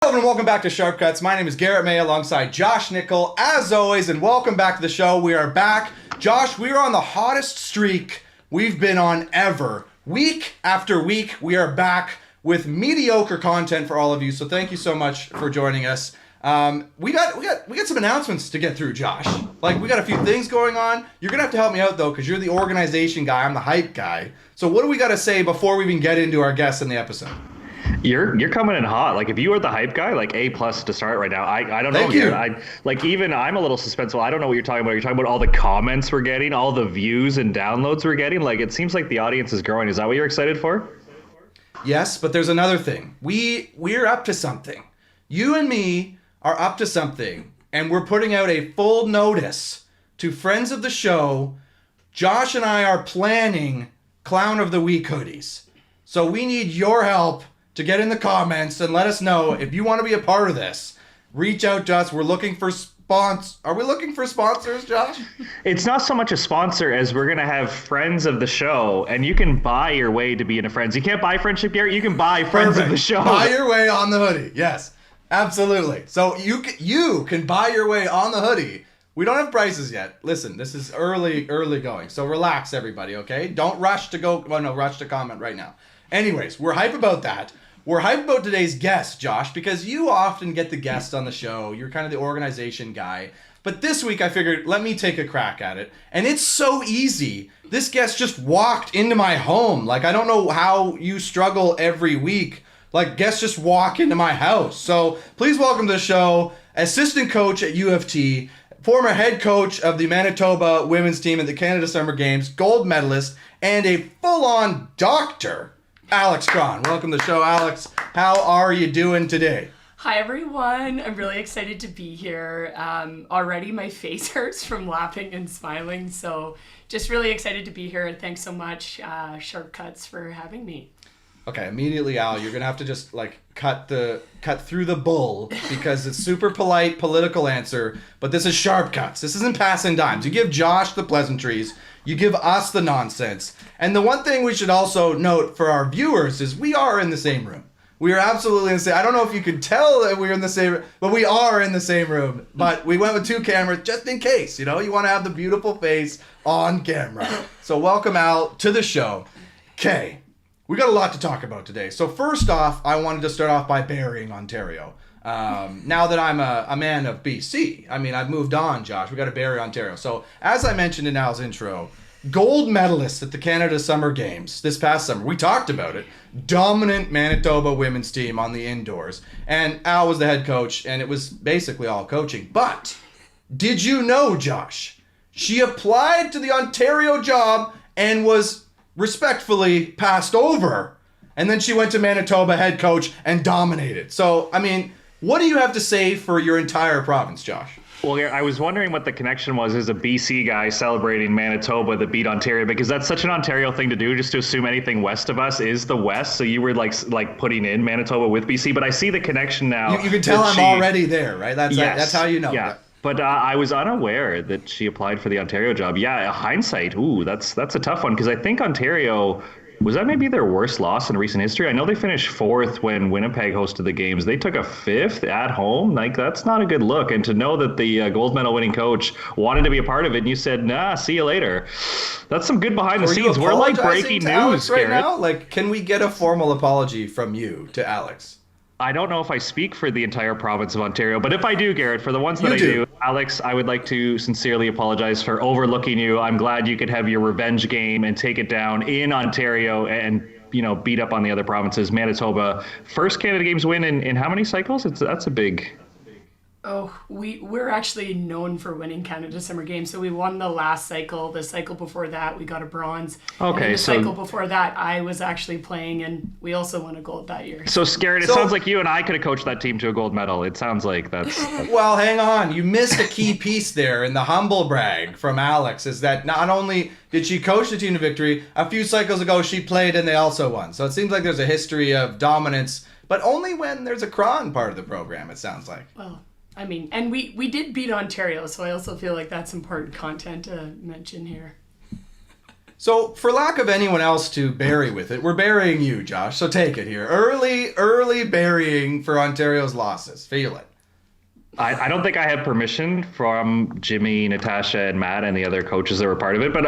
Hello and welcome back to Sharp Cuts. My name is Garrett May alongside Josh Nickel, as always, and welcome back to the show. We are back. Josh, we are on the hottest streak we've been on ever. Week after week, we are back with mediocre content for all of you, so thank you so much for joining us. We got some announcements to get through, Josh. We got a few things going on. You're gonna have to help me out though, because you're the organization guy, I'm the hype guy. So what do we gotta say before we even get into our guests in the episode? You're coming in hot. If you are the hype guy, A+ to start right now. I don't know. Thank you. Even I'm a little suspenseful. I don't know what you're talking about. You're talking about all the comments we're getting, all the views and downloads we're getting. It seems like the audience is growing. Is that what you're excited for? Yes, but there's another thing. We're up to something. You and me are up to something, and we're putting out a full notice to friends of the show. Josh and I are planning Clown of the Week hoodies. So we need your help to get in the comments and let us know if you want to be a part of this. Reach out to us. We're looking for Are we looking for sponsors, Josh? It's not so much a sponsor as we're going to have friends of the show, and you can buy your way to being a friend. You can't buy friendship, Garrett. You can buy friends of the show. Buy your way on the hoodie. Yes, absolutely. So you can buy your way on the hoodie. We don't have prices yet. Listen, this is early going. So relax, everybody, okay? Don't rush to rush to comment right now. Anyways, we're hype about that. We're hyped about today's guest, Josh, because you often get the guest on the show. You're kind of the organization guy. But this week I figured, let me take a crack at it. And it's so easy. This guest just walked into my home. I don't know how you struggle every week. Guests just walk into my house. So please welcome to the show, assistant coach at U of T, former head coach of the Manitoba women's team at the Canada Summer Games, gold medalist, and a full-on doctor, Alix Krahn. Welcome to the show, Alix. How are you doing today? Hi, everyone. I'm really excited to be here. Already my face hurts from laughing and smiling, so just really excited to be here. Thanks so much, Sharp Cuts, for having me. Okay, immediately, Al, you're going to have to just, cut through the bull, because it's super polite, political answer, but this is Sharp Cuts. This isn't Passin Dimes. You give Josh the pleasantries, you give us the nonsense. And the one thing we should also note for our viewers is we are in the same room. We are absolutely in the same. I don't know if you could tell that we're in the same room, but we are in the same room. But we went with two cameras just in case, you want to have the beautiful face on camera. So welcome, Al, to the show. Okay, we got a lot to talk about today. So first off, I wanted to start off by burying Ontario. Now that I'm a man of BC, I've moved on, Josh. We got to bury Ontario. So as I mentioned in Al's intro, gold medalist at the Canada Summer Games this past summer. We talked about it. Dominant Manitoba women's team on the indoors. And Al was the head coach, and it was basically all coaching. But did you know, Josh, she applied to the Ontario job and was respectfully passed over. And then she went to Manitoba head coach and dominated. So, what do you have to say for your entire province, Josh? Well, I was wondering what the connection was as a BC guy celebrating Manitoba that beat Ontario, because that's such an Ontario thing to do, just to assume anything west of us is the West. So you were like putting in Manitoba with BC, but I see the connection now. You can tell I'm already there, right? That's how you know. Yeah. But I was unaware that she applied for the Ontario job. Yeah, hindsight, that's a tough one, because I think Ontario, was that maybe their worst loss in recent history? I know they finished fourth when Winnipeg hosted the games. They took a fifth at home. That's not a good look. And to know that the gold medal winning coach wanted to be a part of it, and you said, nah, see you later. That's some good behind the scenes. We're breaking news right now. Can we get a formal apology from you to Alix? I don't know if I speak for the entire province of Ontario, but if I do, Garrett, for the ones that I do, Alix, I would like to sincerely apologize for overlooking you. I'm glad you could have your revenge game and take it down in Ontario and, beat up on the other provinces. Manitoba, first Canada Games win in how many cycles? That's a big... Oh, we're actually known for winning Canada Summer Games. So we won the last cycle. The cycle before that, we got a bronze. Okay, and the cycle before that, I was actually playing, and we also won a gold that year. So, Garrett, it sounds like you and I could have coached that team to a gold medal. It sounds like that's... Well, hang on. You missed a key piece there in the humble brag from Alix, is that not only did she coach the team to victory, a few cycles ago she played and they also won. So it seems like there's a history of dominance, but only when there's a Krahn part of the program, it sounds like. Well, and we did beat Ontario, so I also feel like that's important content to mention here. So, for lack of anyone else to bury with it, we're burying you, Josh. So take it here. Early burying for Ontario's losses. Feel it. I don't think I had permission from Jimmy, Natasha, and Matt and the other coaches that were part of it. But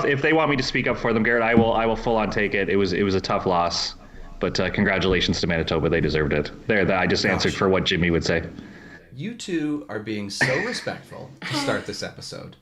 if they want me to speak up for them, Garrett, I will full on take it. It was a tough loss, but congratulations to Manitoba. They deserved it. I just answered for what Jimmy would say. You two are being so respectful to start this episode.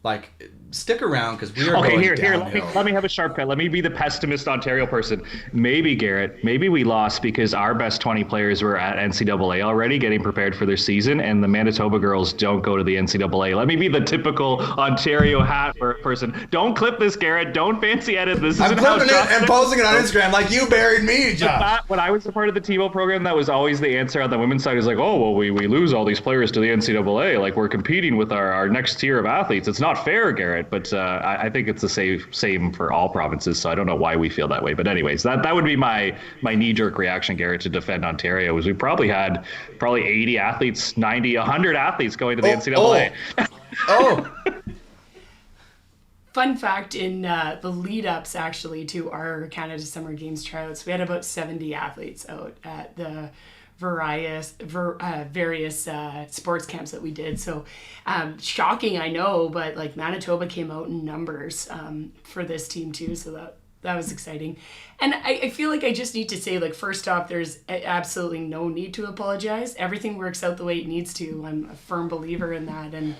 Like, stick around because we are going downhill. Let me have a sharp cut. Let me be the pessimist Ontario person. Maybe, Garrett, we lost because our best 20 players were at NCAA already getting prepared for their season, and the Manitoba girls don't go to the NCAA. Let me be the typical Ontario hat person. Don't clip this, Garrett. Don't fancy edit this. I'm clipping it and posting it on Instagram like you buried me, Josh. When I was a part of the TiVo program, that was always the answer on the women's side. Is like, oh, well, we lose all these players to the NCAA. Like, we're competing with our next tier of athletes. It's not fair, Garrett, but I think it's the same for all provinces, so I don't know why we feel that way. But anyways, that would be my knee-jerk reaction, Garrett, to defend Ontario, is we probably had 80 athletes, 90, 100 athletes going to the NCAA. Fun fact, in the lead-ups, actually, to our Canada Summer Games tryouts, we had about 70 athletes out at the various sports camps that we did. So shocking, I know, but like Manitoba came out in numbers for this team too. So that was exciting. And I feel like I just need to say, like, first off, there's absolutely no need to apologize. Everything works out the way it needs to. I'm a firm believer in that. And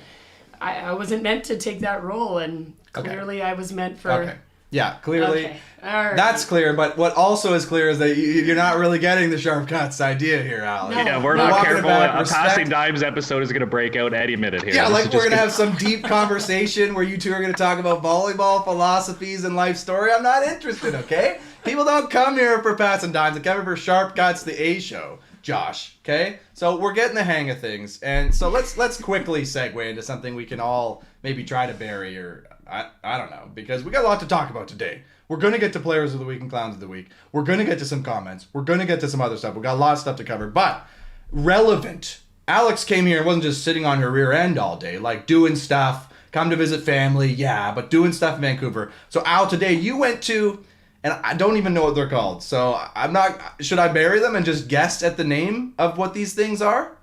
I wasn't meant to take that role. And clearly I was meant for... Okay. Yeah, clearly. Okay. All right. That's clear, but what also is clear is that you're not really getting the sharp cuts idea here, Alex. No. Yeah, we're not careful. A Passin Dimes episode is going to break out any minute here. Yeah, like we're going to have some deep conversation where you two are going to talk about volleyball philosophies and life story. I'm not interested, okay? People don't come here for Passin Dimes. They come here for Sharp Cuts, the A show, Josh, okay? So we're getting the hang of things. And so let's quickly segue into something we can all maybe try to bury, or I don't know, because we got a lot to talk about today. We're going to get to Players of the Week and Clowns of the Week. We're going to get to some comments. We're going to get to some other stuff. We got a lot of stuff to cover, but relevant. Alix came here and wasn't just sitting on her rear end all day, like doing stuff, come to visit family, yeah, but doing stuff in Vancouver. So Al, today you went to, and I don't even know what they're called, so I'm not, should I bury them and just guess at the name of what these things are?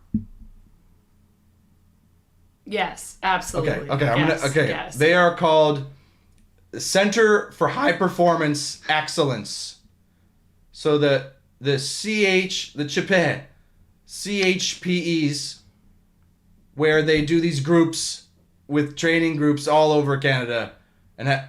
Yes, absolutely. Okay, yes. They are called Center for High Performance Excellence. So the CHPEs, where they do these groups with training groups all over Canada, and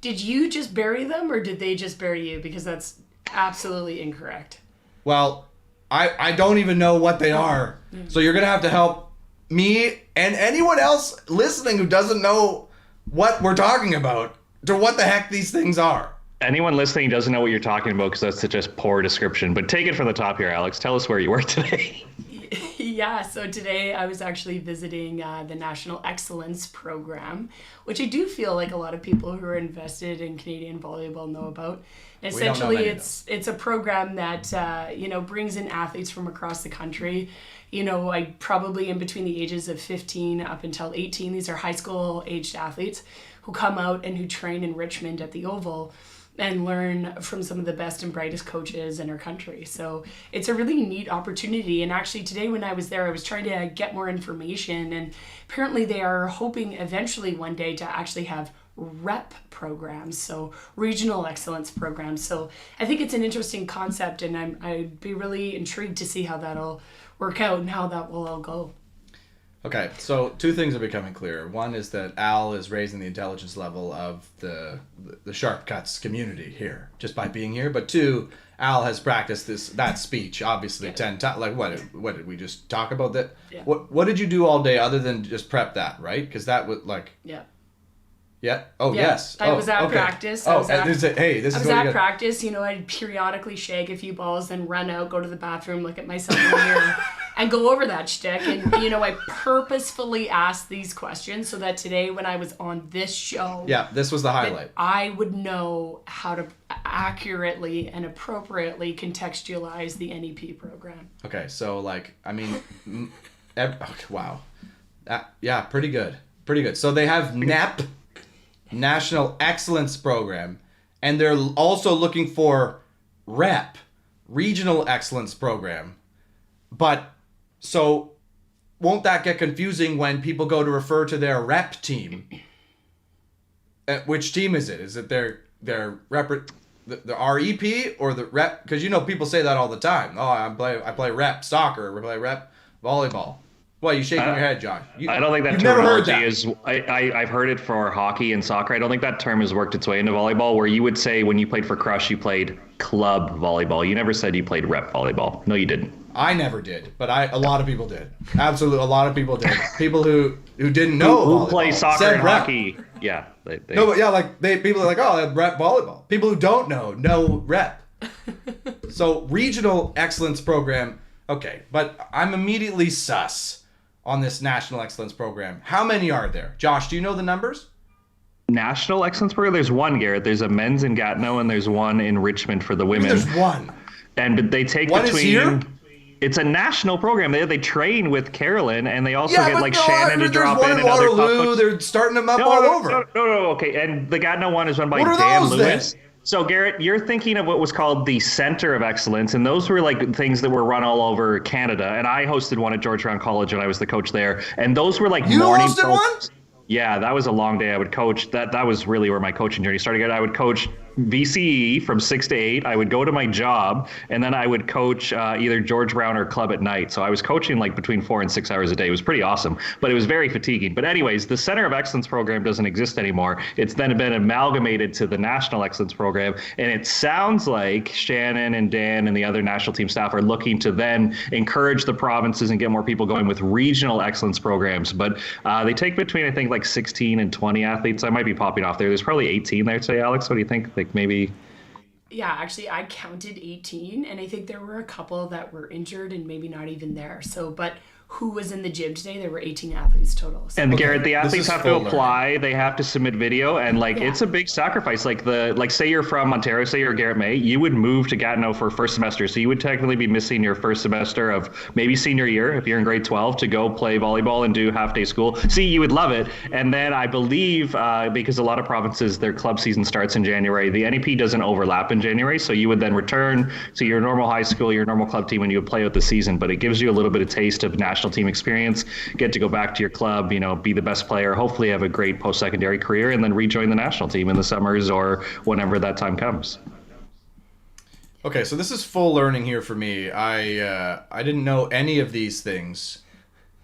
Did you just bury them, or did they just bury you? Because that's absolutely incorrect. Well, I don't even know what they are. So you're going to have to help me and anyone else listening who doesn't know what we're talking about to what the heck these things are. Anyone listening doesn't know what you're talking about because that's such a poor description. But take it from the top here, Alex. Tell us where you were today. Yeah, so today I was actually visiting the National Excellence Program, which I do feel like a lot of people who are invested in Canadian volleyball know about. Essentially, it's a program that brings in athletes from across the country. I probably in between the ages of 15 up until 18. These are high school aged athletes who come out and who train in Richmond at the Oval and learn from some of the best and brightest coaches in our country. So it's a really neat opportunity. And actually today when I was there, I was trying to get more information, and apparently they are hoping eventually one day to actually have rep programs, so regional excellence programs. So I think it's an interesting concept, and I'd be really intrigued to see how that'll work out and how that will all go. Okay, so two things are becoming clear. One is that Al is raising the intelligence level of the Sharp Cuts community here just by being here. But two, Al has practiced that speech obviously 10 times. Like what did we just talk about that? Yeah. What did you do all day other than just prep that, right? Because that would like Yeah. Yeah. Oh yeah. yes. I was at practice. I was at practice. I'd periodically shag a few balls, then run out, go to the bathroom, look at myself in the mirror, and go over that shtick. And I purposefully asked these questions so that today, when I was on this show, this was the highlight. I would know how to accurately and appropriately contextualize the NEP program. Okay, so wow, pretty good. So they have NEP. National Excellence Program, and they're also looking for Regional Excellence Program. But so won't that get confusing when people go to refer to their rep team? Which team is it? Is it their rep, the REP or the rep? Because people say that all the time. Oh, I play rep soccer, or play rep volleyball. Well, you shaking your head, Josh. I don't think that terminology is. I've heard it for hockey and soccer. I don't think that term has worked its way into volleyball, where you would say when you played for Crush, you played club volleyball. You never said you played rep volleyball. No, you didn't. I never did, but a lot of people did. Absolutely, a lot of people did. People who didn't know who volleyball play soccer and rep. hockey. Yeah. No, but yeah, people are like, oh, they rep volleyball. People who don't know rep. So Regional Excellence Program, okay, but I'm immediately sus on this National Excellence Program. How many are there? Josh, do you know the numbers? National Excellence Program? There's one, Garrett. There's a men's in Gatineau, and there's one in Richmond for the women. There's one. And they take one between... is here? It's a national program. They train with Carolyn, and they also get Shannon to drop in and other Waterloo. They're starting them up all over. No, okay. And the Gatineau one is run by What Dan are those, Lewis. then? So, Garrett, you're thinking of what was called the Center of Excellence, and those were things that were run all over Canada. And I hosted one at Georgetown College, and I was the coach there. And those were You morning hosted one? Yeah, that was a long day. I would coach. That was really where my coaching journey started. I would coach VCE from 6 to 8. I would go to my job, and then I would coach either George Brown or club at night. So I was coaching between 4 and 6 hours a day. It was pretty awesome, but it was very fatiguing. But anyways, the Center of Excellence Program doesn't exist anymore. It's then been amalgamated to the National Excellence Program, and it sounds like Shannon and Dan and the other national team staff are looking to then encourage the provinces and get more people going with regional excellence programs. But they take between, I think, 16 and 20 athletes. I might be popping off there. There's probably 18 there today, Alex. What do you think? Maybe. Yeah, actually, I counted 18, and I think there were a couple that were injured and maybe not even there. So, but who was in the gym today? There were 18 athletes total. So. And Garrett, the athletes have to apply. They have to submit video, and it's a big sacrifice. Say you're from Ontario, say you're Garrett May, you would move to Gatineau for first semester, so you would technically be missing your first semester of maybe senior year if you're in grade 12 to go play volleyball and do half day school. See, you would love it. And then I believe because a lot of provinces, their club season starts in January, the NEP doesn't overlap in January, so you would then return to your normal high school, your normal club team, and you would play out the season. But it gives you a little bit of taste of national team experience, get to go back to your club, be the best player, hopefully have a great post-secondary career, and then rejoin the national team in the summers or whenever that time comes. Okay, so this is full learning here for me. I didn't know any of these things.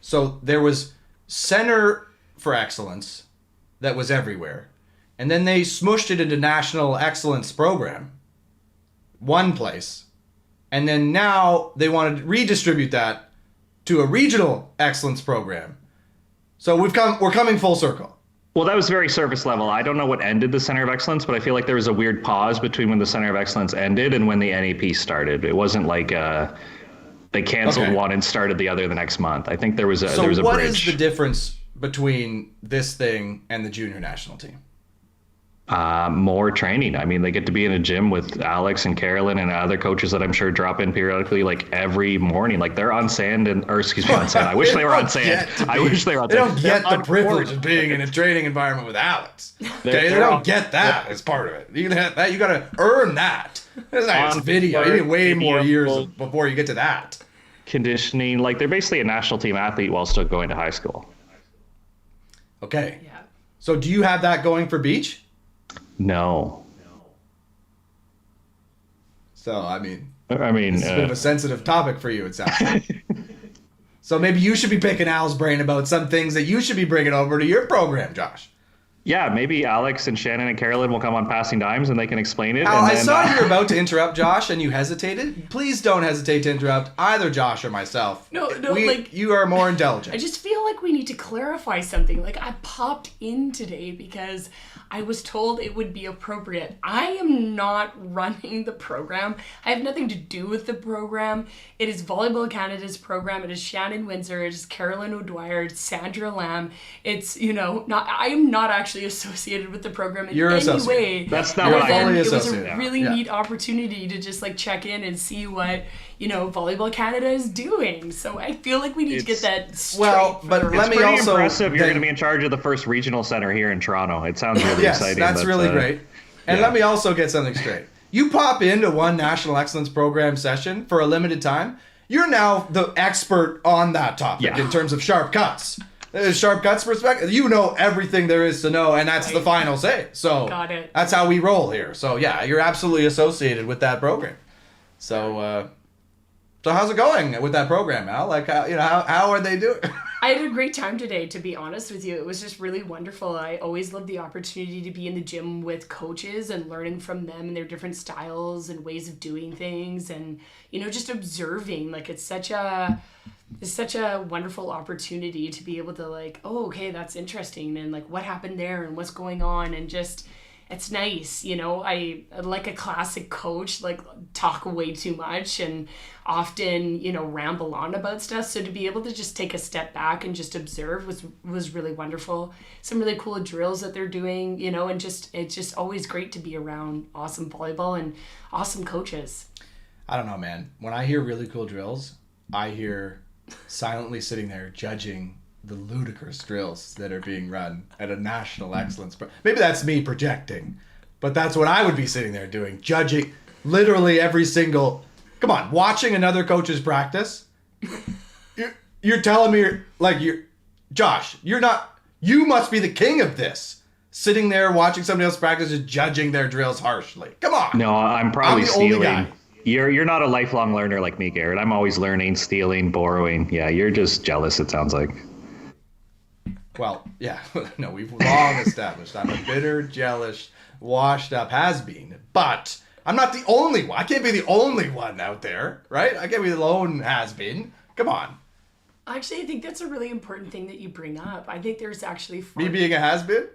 So there was Center for Excellence that was everywhere, and then they smushed it into National Excellence Program, one place, and then now they wanted to redistribute that to a Regional Excellence Program. So we're coming full circle. Well, that was very surface level. I don't know what ended the Center of Excellence, but I feel like there was a weird pause between when the Center of Excellence ended and when the NEP started. It wasn't like they canceled one and started the other the next month. I think there was a bridge. So what is the difference between this thing and the junior national team? More training. I mean, they get to be in a gym with Alix and Carolyn and other coaches that I'm sure drop in periodically, every morning. They're on sand on sand. I wish they were on sand. I wish they were on sand. They don't get the privilege of being in a training environment with Alix. Okay, they don't get that as part of it. You got to earn that. It's not just video. You need way more years before you get to that. Conditioning, they're basically a national team athlete while still going to high school. Okay. Yeah. So do you have that going for beach? No. So, I mean, it's a bit of a sensitive topic for you, it sounds like. So maybe you should be picking Al's brain about some things that you should be bringing over to your program, Josh. Yeah, maybe Alix and Shannon and Carolyn will come on Passin Dimes and they can explain it. Al, I saw you were about to interrupt Josh and you hesitated. Please don't hesitate to interrupt either Josh or myself. No, you are more intelligent. I just feel like we need to clarify something. I popped in today because I was told it would be appropriate. I am not running the program. I have nothing to do with the program. It is Volleyball Canada's program. It is Shannon Windsor. It is Carolyn O'Dwyer. It's Sandra Lamb. It's, I am not actually associated with the program in any way. That's not what I It was associated. a really neat opportunity to just check in and see what, Volleyball Canada is doing. So I feel like we need to get that straight. Well, but let me pretty also impressive. You're going to be in charge of the first regional center here in Toronto. It sounds really exciting. Yes, that's really great. And yeah. let me also get something straight. You pop into one National Excellence Program session for a limited time, you're now the expert on that topic in terms of sharp cuts. Sharp cuts perspective, you know everything there is to know, and that's the final say. So Got it. That's how we roll here. So yeah, you're absolutely associated with that program. So how's it going with that program, Al? Like, how are they doing? I had a great time today, to be honest with you. It was just really wonderful. I always love the opportunity to be in the gym with coaches and learning from them and their different styles and ways of doing things, and just observing. Like, it's such a wonderful opportunity to be able to okay, that's interesting, and like what happened there and what's going on, and just it's nice. I like a classic coach, talk way too much and often ramble on about stuff, so to be able to just take a step back and just observe was really wonderful. Some really cool drills that they're doing, and it's just always great to be around awesome volleyball and awesome coaches. I don't know, man. When I hear really cool drills, I hear silently sitting there judging the ludicrous drills that are being run at a national excellence. Maybe that's me projecting, but that's what I would be sitting there doing, judging literally every single. Come on, watching another coach's practice. You're telling me Josh, you're not. You must be the king of this. Sitting there watching somebody else practice, just judging their drills harshly. Come on. No, I'm probably stealing. Only guy. You're not a lifelong learner like me, Garrett. I'm always learning, stealing, borrowing. Yeah, you're just jealous, it sounds like. Well, yeah. No, we've long established I'm a bitter, jealous, washed up has-been. But I'm not the only one. I can't be the only one out there, right? I can't be the lone has-been. Come on. Actually, I think that's a really important thing that you bring up. I think there's actually Me being a has-been?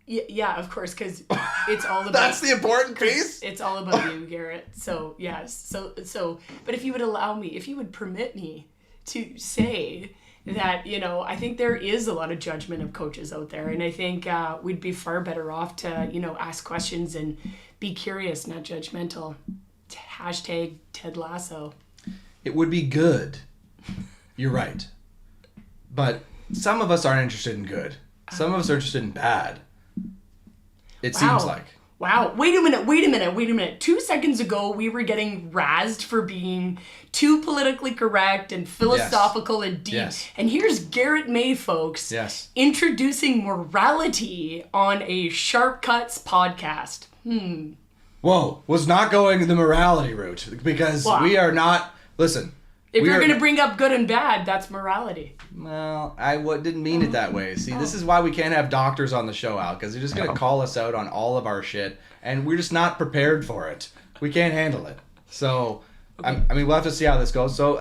Yeah, of course, because it's all about... That's the important piece? It's all about you, Garrett. So, yes. So, but if you would allow me, if you would permit me to say that, I think there is a lot of judgment of coaches out there. And I think we'd be far better off to, ask questions and be curious, not judgmental. Hashtag Ted Lasso. It would be good. You're right. But some of us aren't interested in good. Some of us are interested in bad. It seems like. Wow. Wait a minute. 2 seconds ago, we were getting razzed for being too politically correct and philosophical and deep. Yes. And here's Garrett May, folks, introducing morality on a Sharp Cuts podcast. Whoa. Was not going the morality route because we are not... Listen. If you're going to bring up good and bad, that's morality. Well, I didn't mean it that way. See, this is why we can't have doctors on the show, Al, because they're just going to call us out on all of our shit, and we're just not prepared for it. We can't handle it. So, okay. I mean, we'll have to see how this goes. So,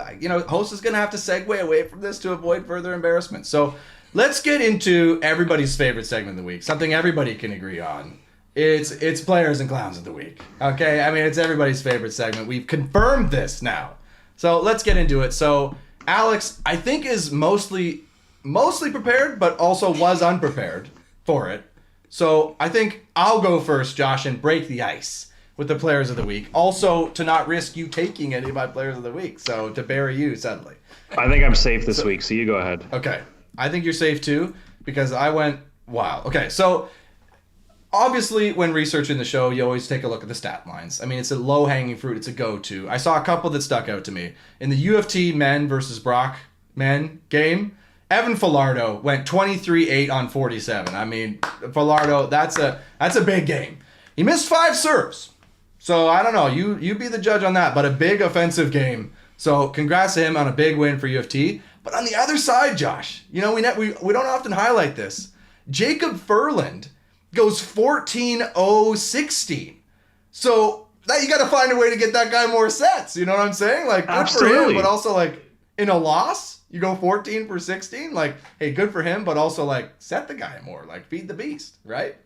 host is going to have to segue away from this to avoid further embarrassment. So, let's get into everybody's favorite segment of the week, something everybody can agree on. It's Players and Clowns of the Week. Okay? I mean, it's everybody's favorite segment. We've confirmed this now. So let's get into it. So Alix, I think, is mostly prepared, but also was unprepared for it. So I think I'll go first, Josh, and break the ice with the Players of the Week. Also, to not risk you taking any of my Players of the Week. So to bury you suddenly. I think I'm safe this week, so you go ahead. Okay. I think you're safe too, because I went wild. Okay, so... Obviously, when researching the show, you always take a look at the stat lines. I mean, it's a low-hanging fruit. It's a go-to. I saw a couple that stuck out to me. In the U of T men versus Brock men game, Evan Falardo went 23-8 on 47. I mean, Falardo, that's a big game. He missed 5 serves. So, I don't know. You be the judge on that. But a big offensive game. So, congrats to him on a big win for U of T. But on the other side, Josh, we don't often highlight this. Jacob Furland goes 14-0-16. So that you got to find a way to get that guy more sets. You know what I'm saying? Like, good Absolutely. for him, but also, like, in a loss, you go 14 for 16. Like, hey, good for him, but also, like, set the guy more. Like, feed the beast, right?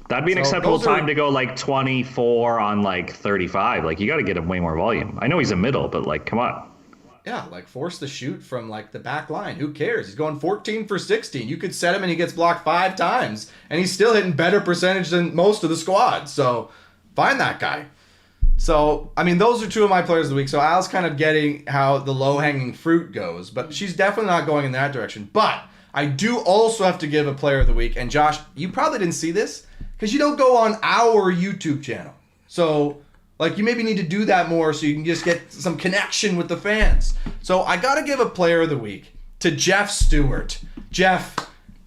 That'd be an acceptable time to go, like, 24 on, like, 35. Like, you got to get him way more volume. I know he's a middle, but, like, come on. Yeah, like, force the shoot from, like, the back line. Who cares? He's going 14 for 16. You could set him and he gets blocked 5 times, and he's still hitting better percentage than most of the squad. So, find that guy. So, I mean, those are two of my players of the week. So Al's kind of getting how the low-hanging fruit goes, but she's definitely not going in that direction. But I do also have to give a player of the week. And Josh, you probably didn't see this because you don't go on our YouTube channel. So, like, you maybe need to do that more so you can just get some connection with the fans. So I got to give a player of the week to Jeff Stewart. Jeff,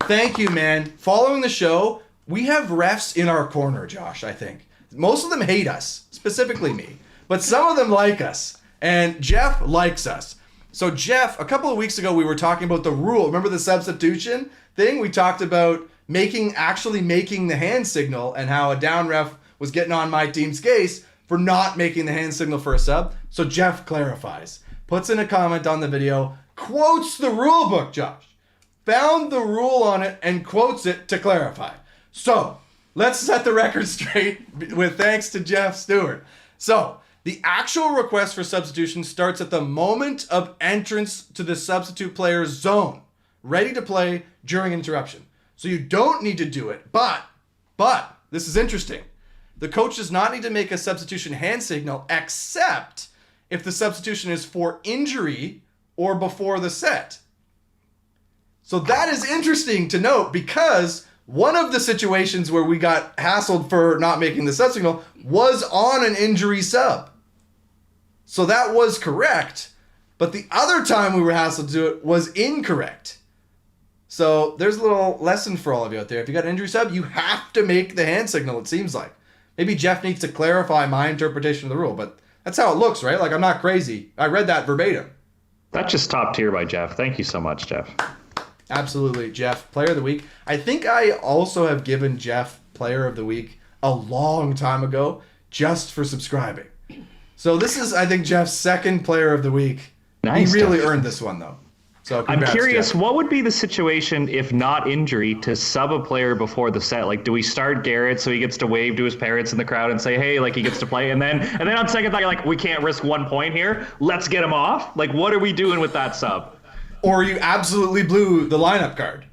thank you, man. Following the show, we have refs in our corner, Josh, I think. Most of them hate us, specifically me, but some of them like us, and Jeff likes us. So Jeff, a couple of weeks ago, we were talking about the rule. Remember the substitution thing? We talked about actually making the hand signal and how a down ref was getting on my team's case for not making the hand signal for a sub. So Jeff clarifies, puts in a comment on the video, quotes the rule book, Josh. Found the rule on it and quotes it to clarify. So let's set the record straight with thanks to Jeff Stewart. So the actual request for substitution starts at the moment of entrance to the substitute player's zone, ready to play during interruption. So you don't need to do it, but this is interesting. The coach does not need to make a substitution hand signal except if the substitution is for injury or before the set. So that is interesting to note because one of the situations where we got hassled for not making the sub signal was on an injury sub. So that was correct, but the other time we were hassled to do it was incorrect. So there's a little lesson for all of you out there. If you got an injury sub, you have to make the hand signal, it seems like. Maybe Jeff needs to clarify my interpretation of the rule, but that's how it looks, right? Like, I'm not crazy. I read that verbatim. That's just top tier by Jeff. Thank you so much, Jeff. Absolutely, Jeff. Player of the week. I think I also have given Jeff Player of the Week a long time ago just for subscribing. So this is, I think, Jeff's second Player of the Week. Nice, he really Jeff. earned this one, though. So I'm congrats, curious, Jeff. what would be the situation if not injury to sub a player before the set? Like, do we start Garrett so he gets to wave to his parents in the crowd and say, hey, like he gets to play? And then on second thought, you're like, we can't risk 1 point here. Let's get him off. Like, what are we doing with that sub? Or you absolutely blew the lineup card.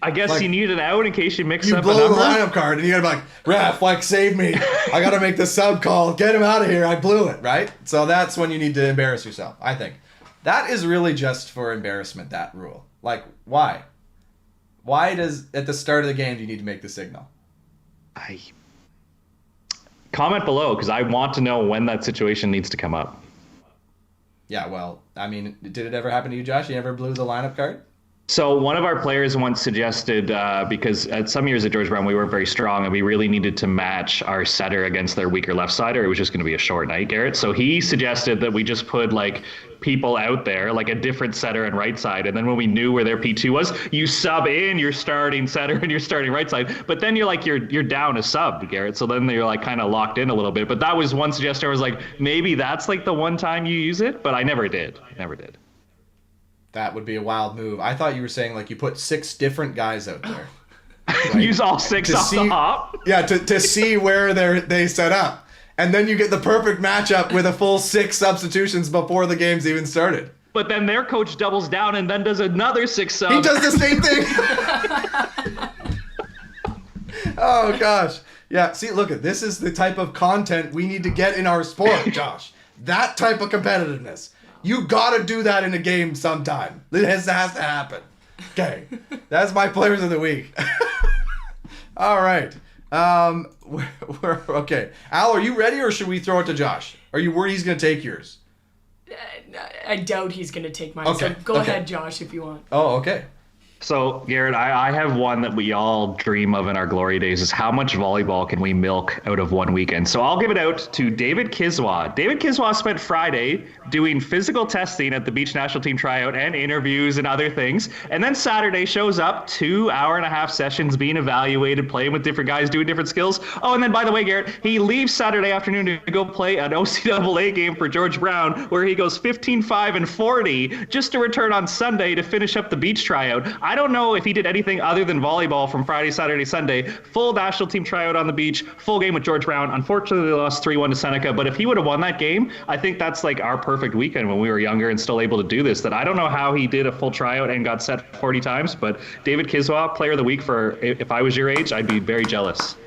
I guess Like, you need it out in case you mix You up a blow the number. lineup card and you gotta be like, ref, like, save me. I gotta make the sub call. Get him out of here. I blew it, right? So that's when you need to embarrass yourself, I think. That is really just for embarrassment, that rule. Like, why? Why does, at the start of the game, do you need to make the signal? Comment below, because I want to know when that situation needs to come up. Yeah, well, I mean, did it ever happen to you, Josh? You ever blew the lineup card? So one of our players once suggested, because at some years at George Brown, we weren't very strong and we really needed to match our setter against their weaker left side, or it was just going to be a short night, Garrett. So he suggested that we just put like people out there, like a different setter and right side. And then when we knew where their P2 was, you sub in your starting setter and your starting right side. But then you're like, you're down a sub, Garrett. So then you're like kind of locked in a little bit. But that was one suggestion. I was like, maybe that's like the one time you use it, but I never did. That would be a wild move. I thought you were saying, like, you put 6 different guys out there. Right? Use all 6 off the hop. Yeah, to see where they set up. And then you get the perfect matchup with a full 6 substitutions before the game's even started. But then their coach doubles down and then does another 6 subs. He does the same thing. Oh, gosh. Yeah, see, look, this is the type of content we need to get in our sport, Josh. That type of competitiveness. You gotta do that in a game sometime. It has to happen. Okay, that's my players of the week. All right. We're okay. Al, are you ready, or should we throw it to Josh? Are you worried he's gonna take yours? I doubt he's going to take mine. Okay, So go okay. ahead, Josh, if you want. Oh, okay. So, Garrett, I have one that we all dream of in our glory days is how much volleyball can we milk out of one weekend? So I'll give it out to David Kiswa. David Kiswa spent Friday doing physical testing at the Beach National Team tryout and interviews and other things. And then Saturday shows up, 2.5-hour sessions being evaluated, playing with different guys, doing different skills. Oh, and then by the way, Garrett, he leaves Saturday afternoon to go play an OCAA game for George Brown, where he goes 15-5-40 just to return on Sunday to finish up the beach tryout. I don't know if he did anything other than volleyball from Friday, Saturday, Sunday. Full national team tryout on the beach, full game with George Brown. Unfortunately, they lost 3-1 to Seneca, but if he would have won that game, I think that's like our perfect weekend when we were younger and still able to do this. That I don't know how he did a full tryout and got set 40 times, but David Kiswa, player of the week for if I was your age, I'd be very jealous.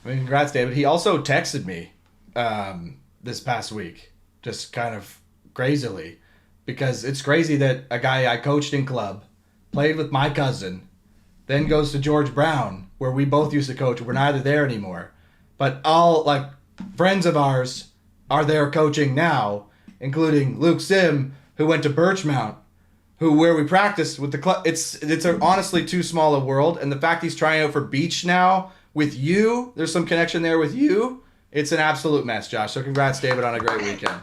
I mean, congrats, David. He also texted me this past week, just kind of crazily, because it's crazy that a guy I coached in club, played with my cousin, then goes to George Brown, where we both used to coach. We're neither there anymore. But all, like, friends of ours are there coaching now, including Luke Sim, who went to Birchmount, where we practiced with the club. It's honestly too small a world, and the fact he's trying out for Beach now with you, there's some connection there with you. It's an absolute mess, Josh. So congrats, David, on a great weekend.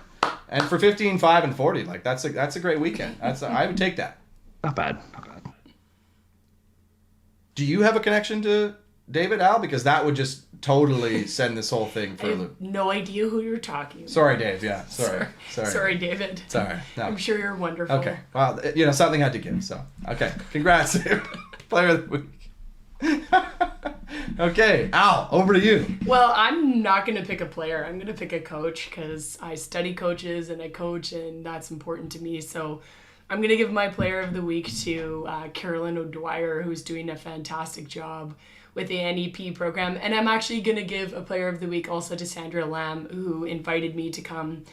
And for 15, 5, and 40, like that's a great weekend. I would take that. Not bad. Do you have a connection to David, Al? Because that would just totally send this whole thing for a loop. No idea who you're talking about. Sorry, Dave. Yeah, sorry. Sorry, David. Sorry. No. I'm sure you're wonderful. Okay. Well, something had to give. So, okay. Congrats, Player of the week. Okay, Al, over to you. Well, I'm not going to pick a player. I'm going to pick a coach because I study coaches and I coach, and that's important to me. So I'm going to give my player of the week to Carolyn O'Dwyer, who's doing a fantastic job with the NEP program. And I'm actually going to give a player of the week also to Sandra Lamb, who invited me to come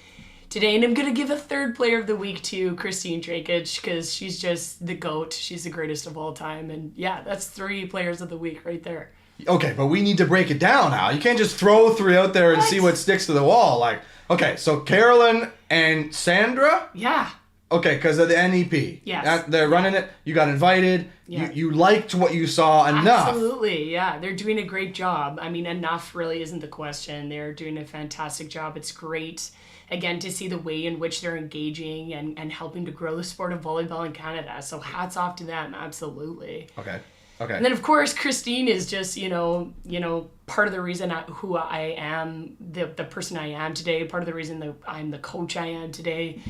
today. And I'm going to give a third player of the week to Christine Drakic because she's just the GOAT. She's the greatest of all time. And yeah, that's 3 players of the week right there. Okay, but we need to break it down, Al. You can't just throw 3 out there and see what sticks to the wall. Like, okay, so Carolyn and Sandra? Yeah. Okay, because of the NEP. Yes. They're running it. You got invited. Yeah. You liked what you saw enough. Absolutely, yeah. They're doing a great job. I mean, enough really isn't the question. They're doing a fantastic job. It's great, again, to see the way in which they're engaging and helping to grow the sport of volleyball in Canada. So hats off to them, absolutely. Okay. And then, of course, Christine is just, part of the reason who I am, the person I am today, part of the reason that I'm the coach I am today.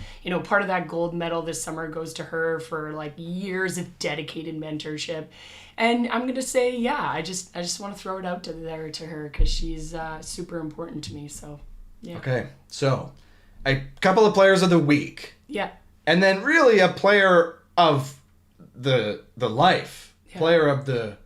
Part of that gold medal this summer goes to her for, like, years of dedicated mentorship. And I'm going to say, yeah, I just want to throw it out there to her because she's super important to me. So, yeah. Okay. So, a couple of players of the week. Yeah. And then really a player of the life. Yeah. Player of the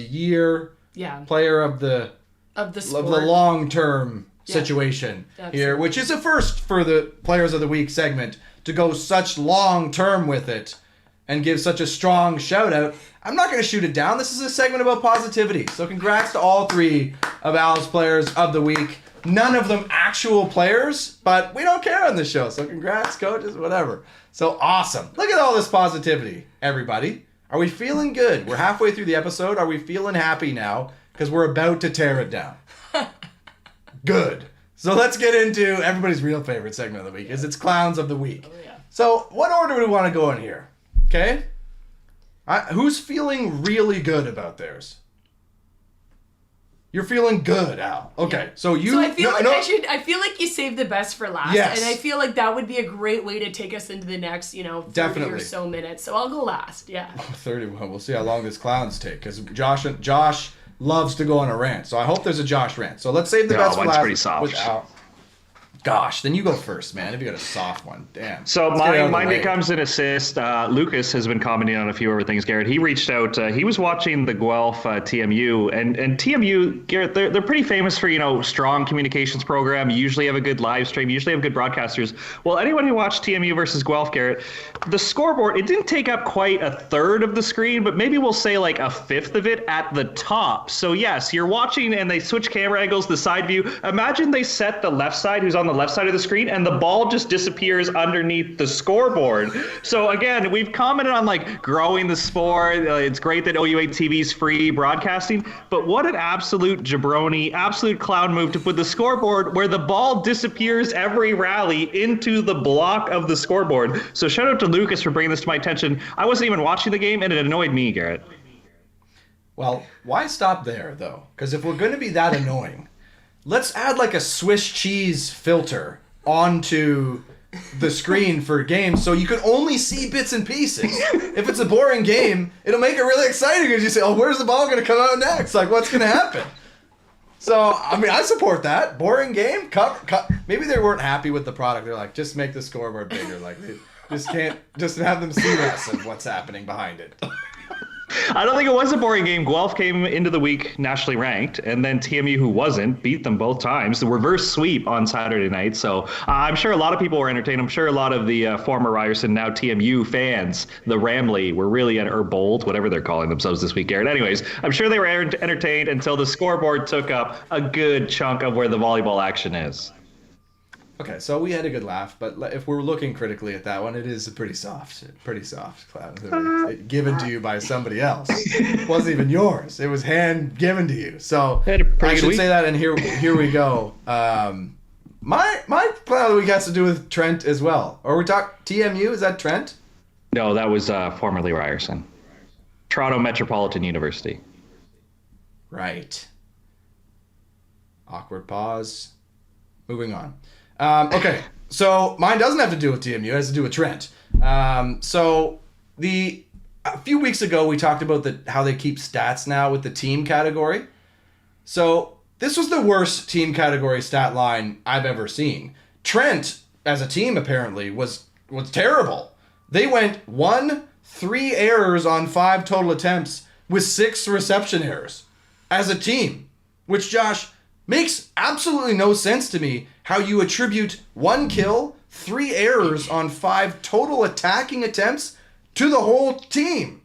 year. Yeah. Player of the sport. Of the long-term situation here, which is a first for the Players of the Week segment to go such long-term with it and give such a strong shout-out. I'm not going to shoot it down. This is a segment about positivity. So congrats to all 3 of Al's Players of the Week. None of them actual players, but we don't care on this show. So congrats, coaches, whatever. So awesome. Look at all this positivity, everybody. Are we feeling good? We're halfway through the episode. Are we feeling happy now? Because we're about to tear it down. Good. So let's get into everybody's real favorite segment of the week. It's Clowns of the Week. Oh, yeah. So what order do we want to go in here? Okay? Who's feeling really good about theirs? You're feeling good, Al. Okay, so you. So I feel I feel like you saved the best for last, yes. And I feel like that would be a great way to take us into the next, 30 Definitely. or so minutes. So I'll go last. Yeah. 31. We'll see how long this clowns take, because Josh loves to go on a rant. So I hope there's a Josh rant. So let's save the best for last. Pretty soft. Gosh, then you go first, man. If you got a soft one, damn. So mine becomes an assist. Lucas has been commenting on a few other things, Garrett. He reached out. He was watching the Guelph TMU, and TMU, Garrett, they're pretty famous for, strong communications program. You usually have a good live stream. You usually have good broadcasters. Well, anyone who watched TMU versus Guelph, Garrett, the scoreboard, it didn't take up quite a third of the screen, but maybe we'll say like a fifth of it at the top. So yes, you're watching and they switch camera angles, the side view. Imagine they set the left side, who's on the left side of the screen, and the ball just disappears underneath the scoreboard. So again, we've commented on like growing the sport. It's great that OU8 TV's free broadcasting, but what an absolute jabroni, absolute clown move to put the scoreboard where the ball disappears every rally into the block of the scoreboard. So shout out to Lucas for bringing this to my attention. I wasn't even watching the game, and it annoyed me, Garrett. Well, why stop there though? Because if we're going to be that annoying, let's add like a Swiss cheese filter onto the screen for games so you can only see bits and pieces. If it's a boring game, it'll make it really exciting because you say, oh, where's the ball going to come out next? Like, what's going to happen? So, I mean, I support that. Boring game? Maybe they weren't happy with the product. They're like, just make the scoreboard bigger. Like, they just can't, just have them see less of what's happening behind it. I don't think it was a boring game. Guelph came into the week nationally ranked, and then TMU, who wasn't, beat them both times. The reverse sweep on Saturday night. So I'm sure a lot of people were entertained. I'm sure a lot of the former Ryerson, now TMU fans, the Ramley, were really, or Bold, whatever they're calling themselves this week, Garrett. Anyways, I'm sure they were entertained until the scoreboard took up a good chunk of where the volleyball action is. Okay, so we had a good laugh, but if we're looking critically at that one, it is a pretty soft clown. It given to you by somebody else. It wasn't even yours. It was hand given to you. So I should say that, and here we go. My clown of the week has to do with Trent as well. Or we talk TMU, is that Trent? No, that was formerly Ryerson. Toronto Metropolitan University. Right. Awkward pause. Moving on. Okay, so mine doesn't have to do with TMU. It has to do with Trent. So a few weeks ago, we talked about how they keep stats now with the team category. So this was the worst team category stat line I've ever seen. Trent, as a team, apparently, was terrible. They went 3 errors on 5 total attempts with 6 reception errors as a team, which, Josh, makes absolutely no sense to me how you attribute 1 kill, 3 errors on 5 total attacking attempts to the whole team.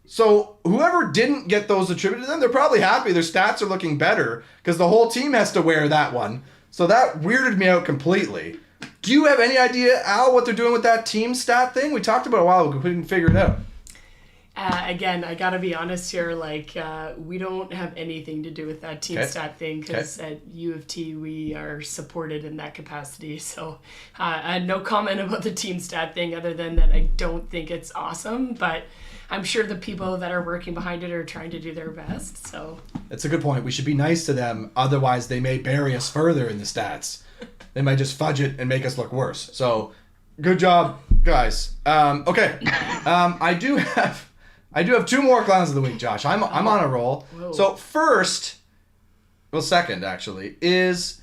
So whoever didn't get those attributed to them, they're probably happy. Their stats are looking better because the whole team has to wear that one. So that weirded me out completely. Do you have any idea, Al, what they're doing with that team stat thing? We talked about it a while ago. We couldn't figure it out. Again, I gotta be honest here. We don't have anything to do with that team stat thing because at U of T we are supported in that capacity. So I had no comment about the team stat thing other than that I don't think it's awesome, but I'm sure the people that are working behind it are trying to do their best. So that's a good point. We should be nice to them, otherwise they may bury us further in the stats. They might just fudge it and make us look worse. So good job, guys. Okay, I do have 2 more clowns of the week, Josh. I'm on a roll. Whoa. So second actually is,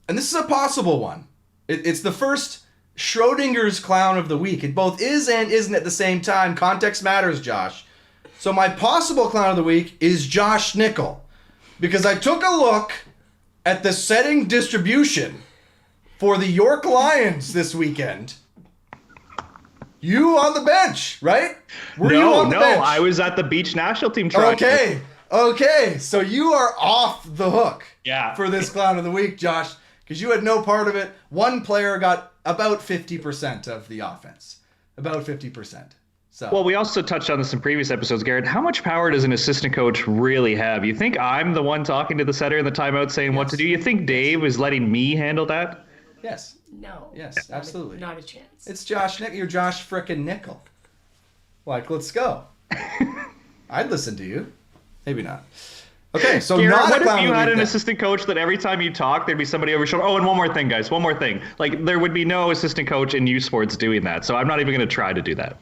and this is a possible one. It's the first Schrodinger's clown of the week. It both is and isn't at the same time. Context matters, Josh. So my possible clown of the week is Josh Nickel, because I took a look at the setting distribution for the York Lions this weekend. You on the bench, right? Were you on the bench? I was at the beach national team trying. Okay. So you are off the hook for this clown of the week, Josh, because you had no part of it. One player got about 50% of the offense. About 50%. So. Well, we also touched on this in previous episodes, Garrett. How much power does an assistant coach really have? You think I'm the one talking to the setter in the timeout saying what to do? You think Dave is letting me handle that? Yes. No. Yes, absolutely. Not a chance. It's Josh Nickel. You're Josh frickin' Nickel. Let's go. I'd listen to you. Maybe not. Okay, so Garrett, not what a clown if you had an then. assistant coach that every time you talk, there'd be somebody over your shoulder? Oh, and one more thing, guys. One more thing. There would be no assistant coach in U Sports doing that. So I'm not even going to try to do that.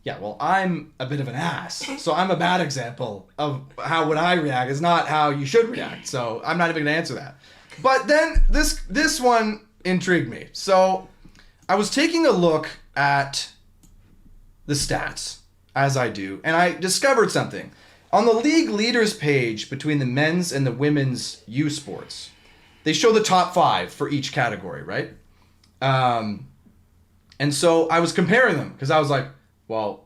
Yeah, well, I'm a bit of an ass, so I'm a bad example of how would I react. It's not how you should react, so I'm not even going to answer that. But then this one intrigued me. So I was taking a look at the stats, as I do, and I discovered something. On the league leaders page between the men's and the women's U Sports, they show the top 5 for each category, right? And so I was comparing them because I was like, well,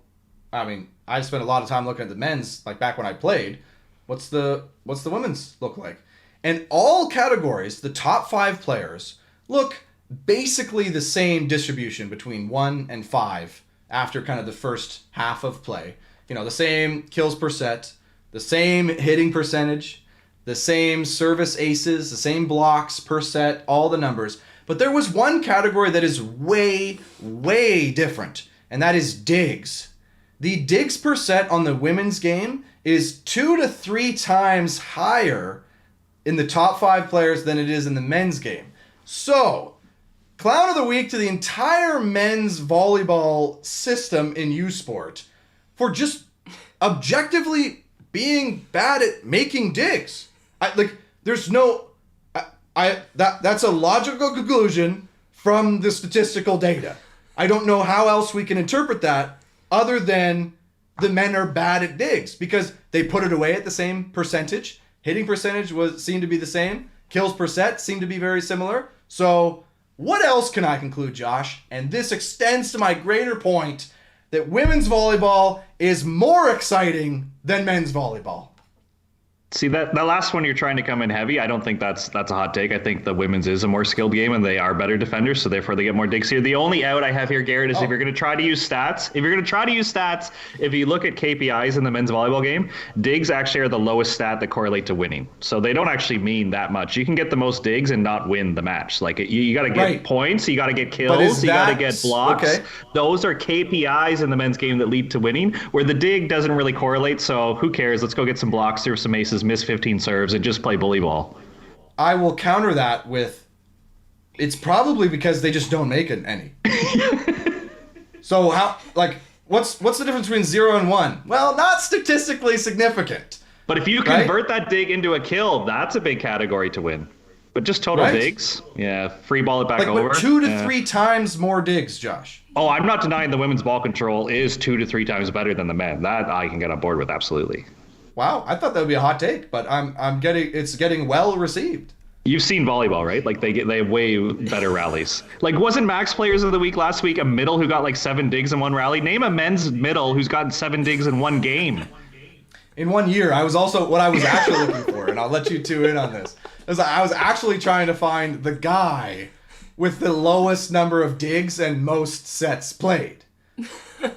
I mean, I spent a lot of time looking at the men's, like back when I played. What's the women's look like? And all categories, the top 5 players look basically the same distribution between 1 and 5 after kind of the first half of play. You know, the same kills per set, the same hitting percentage, the same service aces, the same blocks per set, all the numbers. But there was one category that is way, way different, and that is digs. The digs per set on the women's game is 2 to 3 times higher in the top 5 players than it is in the men's game. So, clown of the week to the entire men's volleyball system in U Sport for just objectively being bad at making digs. That's a logical conclusion from the statistical data. I don't know how else we can interpret that other than the men are bad at digs because they put it away at the same percentage. Hitting percentage seemed to be the same. Kills per set seemed to be very similar. So what else can I conclude, Josh? And this extends to my greater point that women's volleyball is more exciting than men's volleyball. See, that last one, you're trying to come in heavy. I don't think that's a hot take. I think the women's is a more skilled game and they are better defenders, so therefore they get more digs here. The only out I have here, Garrett, is if you're going to try to use stats, if you look at KPIs in the men's volleyball game, digs actually are the lowest stat that correlate to winning. So they don't actually mean that much. You can get the most digs and not win the match. Like you got to get points, you got to get kills, you got to get blocks. Okay. Those are KPIs in the men's game that lead to winning, where the dig doesn't really correlate. So who cares? Let's go get some blocks, serve some aces, miss 15 serves, and just play bully ball. I will counter that with, it's probably because they just don't make it any. So what's the difference between 0 and 1? Well, not statistically significant. But if you convert that dig into a kill, that's a big category to win. But just total digs, free ball it back over. But 2 to 3 times more digs, Josh. Oh, I'm not denying the women's ball control is 2 to 3 times better than the men. That I can get on board with, absolutely. Wow, I thought that would be a hot take, but it's getting well received. You've seen volleyball, right? Like they have way better rallies. Like, wasn't Max Players of the Week last week a middle who got like 7 digs in one rally? Name a men's middle who's gotten 7 digs in one game. In 1 year, I was actually looking for, and I'll let you two in on this, is I was actually trying to find the guy with the lowest number of digs and most sets played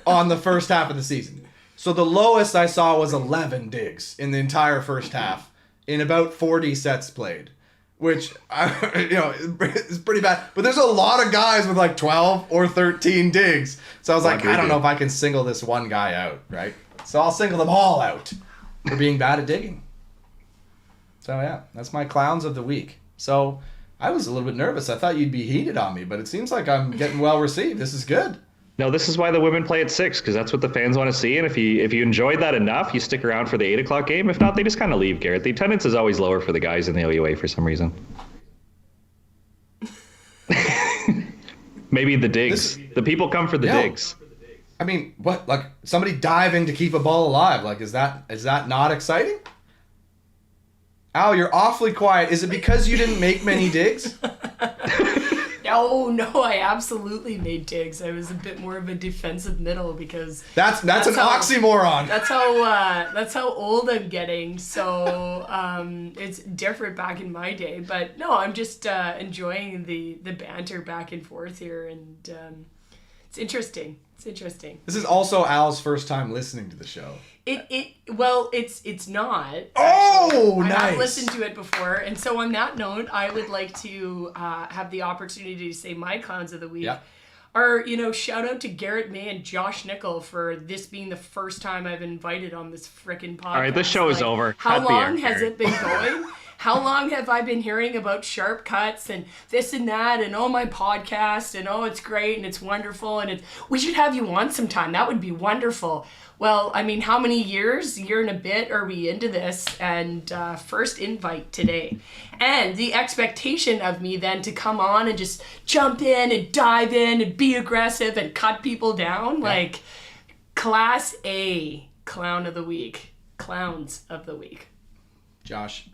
on the first half of the season. So the lowest I saw was 11 digs in the entire first half in about 40 sets played, which is pretty bad. But there's a lot of guys with like 12 or 13 digs. So I was like, I don't know if I can single this one guy out, right? So I'll single them all out for being bad at digging. So yeah, that's my clowns of the week. So I was a little bit nervous. I thought you'd be heated on me, but it seems like I'm getting well received. This is good. No, this is why the women play at 6, because that's what the fans want to see. And if you enjoyed that enough, you stick around for the 8 o'clock game. If not, they just kind of leave, Garrett. The attendance is always lower for the guys in the OUA for some reason. Maybe the digs. The people come for the digs. I mean, what? Like somebody diving to keep a ball alive? Like is that not exciting? Al, you're awfully quiet. Is it because you didn't make many digs? Oh no, I absolutely made digs. I was a bit more of a defensive middle because that's an oxymoron. That's how old I'm getting. So it's different back in my day. But no, I'm just enjoying the banter back and forth here, and it's interesting. It's interesting. This is also Al's first time listening to the show. It's not. Oh, nice. I have listened to it before, and so on that note, I would like to have the opportunity to say my clowns of the week. Yep. Or, shout out to Garrett May and Josh Nickel for this being the first time I've invited on this frickin' podcast. All right, this show is over. How long has it been going? How long have I been hearing about sharp cuts and this and that and my podcast and it's great and it's wonderful and we should have you on sometime. That would be wonderful. Well, I mean, how many years, year and a bit are we into this? And first invite today. And the expectation of me then to come on and just jump in and dive in and be aggressive and cut people down. Like Class A Clown of the Week. Clowns of the Week. Josh.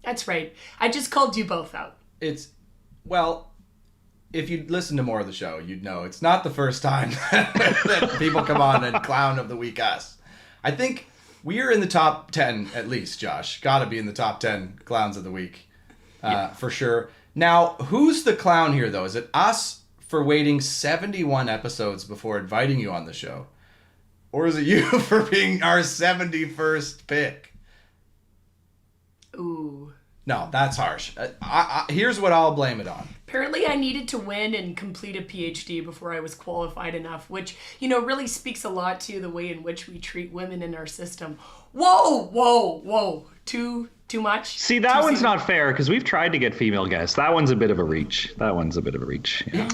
That's right. I just called you both out. If you'd listened to more of the show, you'd know it's not the first time that people come on and Clown of the Week us. I think we're in the top 10 at least, Josh. Got to be in the top 10 Clowns of the Week for sure. Now, who's the clown here, though? Is it us for waiting 71 episodes before inviting you on the show? Or is it you for being our 71st pick? Ooh. No, that's harsh. Here's what I'll blame it on. Apparently I needed to win and complete a PhD before I was qualified enough, which, really speaks a lot to the way in which we treat women in our system. Whoa. Too much? See, that one's not fair because we've tried to get female guests. That one's a bit of a reach. Yeah.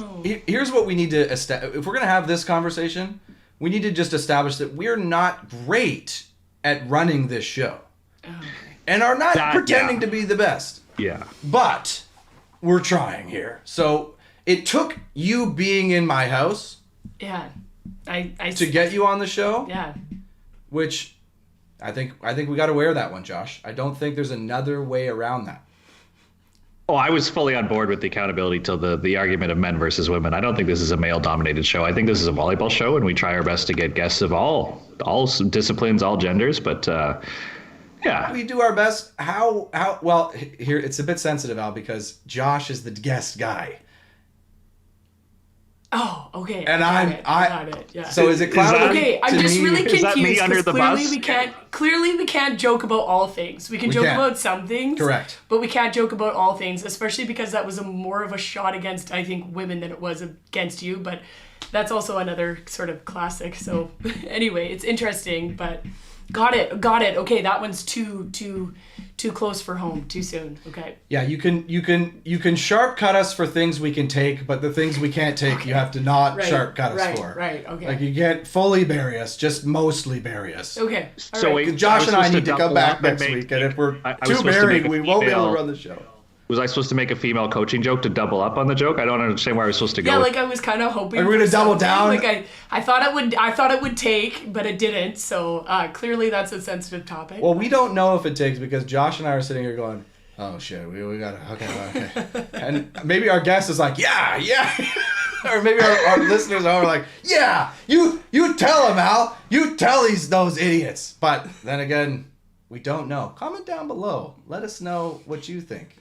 Here's what we need to establish. If we're going to have this conversation, we need to just establish that we're not great at running this show. Okay. And are not pretending to be the best. Yeah. But we're trying here. So it took you being in my house to get you on the show. Yeah. which I think we got to wear that one, Josh. I don't think there's another way around that. Oh, I was fully on board with the accountability till the argument of men versus women. I don't think this is a male-dominated show. I think this is a volleyball show, and we try our best to get guests of all disciplines, all genders. But yeah, we do our best. How well here? It's a bit sensitive, Al, because Josh is the guest guy. Oh, okay. And I got it. Yeah. So is it clouded? Okay, I'm just really Is that me confused under because the clearly we can't joke about all things. We can joke about some things. Correct. But we can't joke about all things, especially because that was more of a shot against, I think, women than it was against you. But that's also another sort of classic. So anyway, it's interesting, but got it. Okay, that one's too close for home, too soon. Okay. Yeah, you can sharp cut us for things we can take, but the things we can't take, you have to not sharp cut us for. Right. Okay. Like you can't fully bury us, just mostly bury us. Okay. All So right. wait, Josh and I need to double come back up and next make- week, and if we're I was too supposed to make buried, a we won't be able to female- run the show. Was I supposed to make a female coaching joke to double up on the joke? I don't understand where I was supposed to go. Yeah, with- like I was kind of hoping. Are we gonna for double something. down? Like I thought it would take, but it didn't. So clearly that's a sensitive topic. Well, we don't know if it takes because Josh and I are sitting here going, "Oh shit, we gotta okay," and maybe our guest is like, "Yeah," or maybe our listeners are like, "Yeah, you tell them, Al, you tell those idiots." But then again, we don't know. Comment down below. Let us know what you think.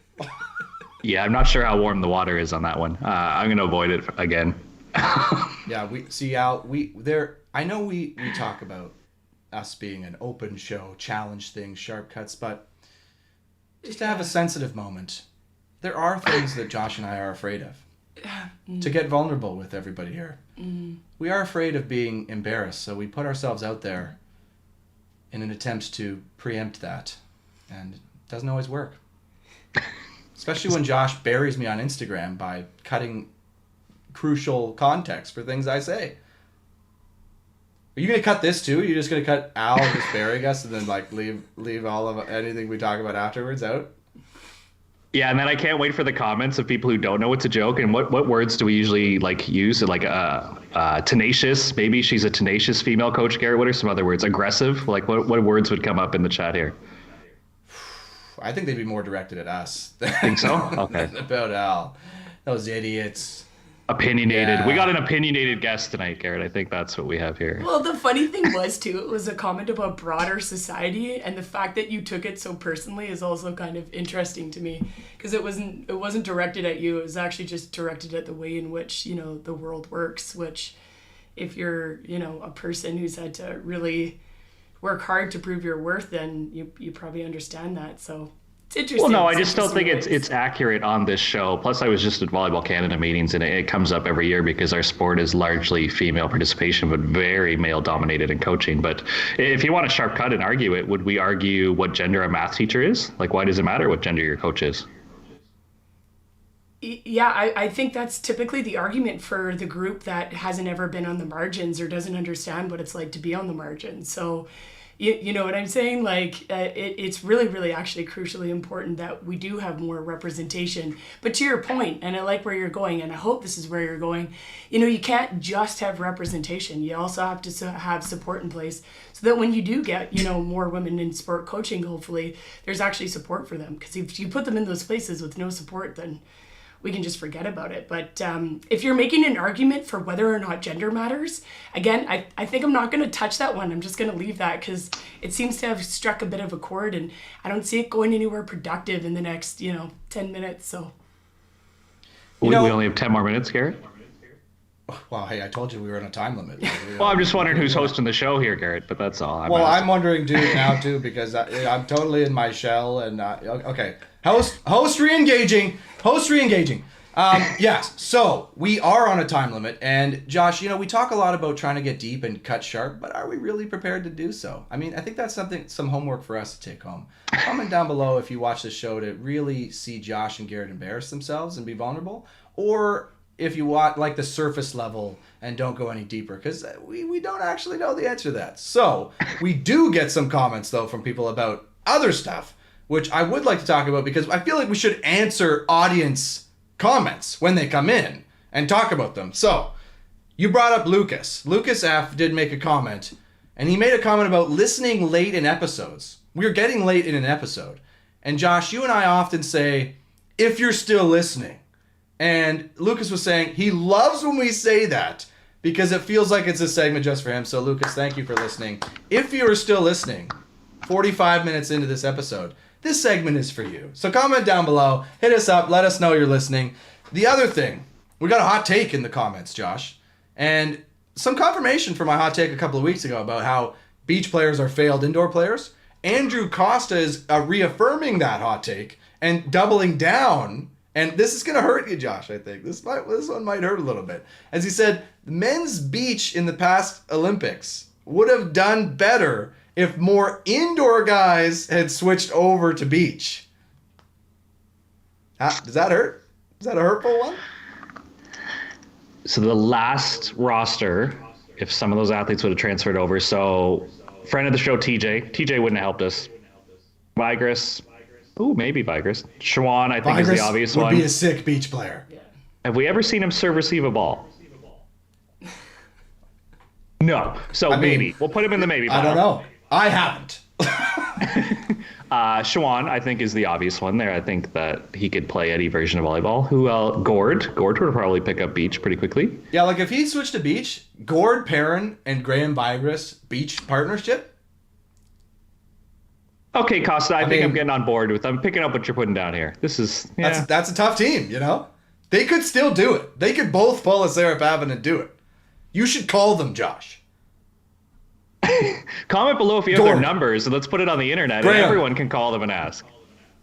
Yeah, I'm not sure how warm the water is on that one. I'm going to avoid it again. Yeah, we see Al. I know we talk about us being an open show, challenge things, sharp cuts, but just to have a sensitive moment, there are things that Josh and I are afraid of. To get vulnerable with everybody here, we are afraid of being embarrassed, so we put ourselves out there in an attempt to preempt that, and it doesn't always work. Especially when Josh buries me on Instagram by cutting crucial context for things I say. Are you gonna cut this too? Are you just gonna cut Al just burying us and then like leave all of anything we talk about afterwards out? Yeah, and then I can't wait for the comments of people who don't know it's a joke. And what words do we usually like use? Like tenacious. Maybe she's a tenacious female coach, Garrett. What are some other words? Aggressive. Like what words would come up in the chat here? I think they'd be more directed at us. Think so? Okay. About Al. Those idiots. Opinionated. Yeah. We got an opinionated guest tonight, Garrett. I think that's what we have here. Well, the funny thing was too, it was a comment about broader society, and the fact that you took it so personally is also kind of interesting to me, because it wasn't directed at you. It was actually just directed at the way in which the world works. Which, if you're a person who's had to really work hard to prove your worth, then you probably understand that. So it's interesting. Well, no, I just don't think it's accurate on this show. Plus, I was just at Volleyball Canada meetings, and it comes up every year because our sport is largely female participation, but very male-dominated in coaching. But if you want to sharp cut and argue it, would we argue what gender a math teacher is? Like, why does it matter what gender your coach is? Yeah, I think that's typically the argument for the group that hasn't ever been on the margins or doesn't understand what it's like to be on the margins. So, you know what I'm saying? Like, it's really, really actually crucially important that we do have more representation. But to your point, and I like where you're going, and I hope this is where you're going, you can't just have representation. You also have to have support in place so that when you do get, more women in sport coaching, hopefully, there's actually support for them. Because if you put them in those places with no support, then we can just forget about it. But if you're making an argument for whether or not gender matters, again, I think I'm not going to touch that one. I'm just going to leave that because it seems to have struck a bit of a chord, and I don't see it going anywhere productive in the next, 10 minutes. So We only have 10 more minutes, Garrett? Wow, hey, I told you we were on a time limit. Well, I'm just wondering who's hosting the show here, Garrett, but that's all. I'm wondering now too because I'm totally in my shell and okay. Host re-engaging. Yes. So we are on a time limit, and Josh, we talk a lot about trying to get deep and cut sharp, but are we really prepared to do so? I mean, I think that's some homework for us to take home. Comment down below if you watch this show to really see Josh and Garrett embarrass themselves and be vulnerable, or if you want like the surface level and don't go any deeper, because we don't actually know the answer to that. So we do get some comments though from people about other stuff, which I would like to talk about because I feel like we should answer audience comments when they come in and talk about them. So you brought up Lucas. Lucas F did make a comment. And he made a comment about listening late in episodes. We're getting late in an episode. And Josh, you and I often say, if you're still listening. And Lucas was saying he loves when we say that because it feels like it's a segment just for him. So Lucas, thank you for listening. If you are still listening, 45 minutes into this episode, this segment is for you. So comment down below, hit us up, let us know you're listening. The other thing, we got a hot take in the comments, Josh. And some confirmation for my hot take a couple of weeks ago about how beach players are failed indoor players. Andrew Costa is reaffirming that hot take and doubling down. And this is going to hurt you, Josh, I think. This one might hurt a little bit. As he said, men's beach in the past Olympics would have done better if more indoor guys had switched over to beach. Does that hurt? Is that a hurtful one? So the last roster, if some of those athletes would have transferred over, so friend of the show, TJ wouldn't have helped us. Vigris. Ooh, maybe Vigris. Shawan, I think, is the obvious one. Would be a sick beach player. Yeah. Have we ever seen him serve receive a ball? No. So maybe. We'll put him in the maybe pile. I don't know. I haven't. Shawan, I think, is the obvious one there. I think that he could play any version of volleyball. Who else? Gord would probably pick up beach pretty quickly. Yeah, like if he switched to beach, Gord, Perrin, and Graham Vigris beach partnership. Okay, Costa, I think I'm getting on board with. I'm picking up what you're putting down here. This is that's a tough team, you know. They could still do it. They could both pull a Sarah Pavan and do it. You should call them, Josh. Comment below if you have their numbers, and let's put it on the internet. Graham, and everyone can call them and ask.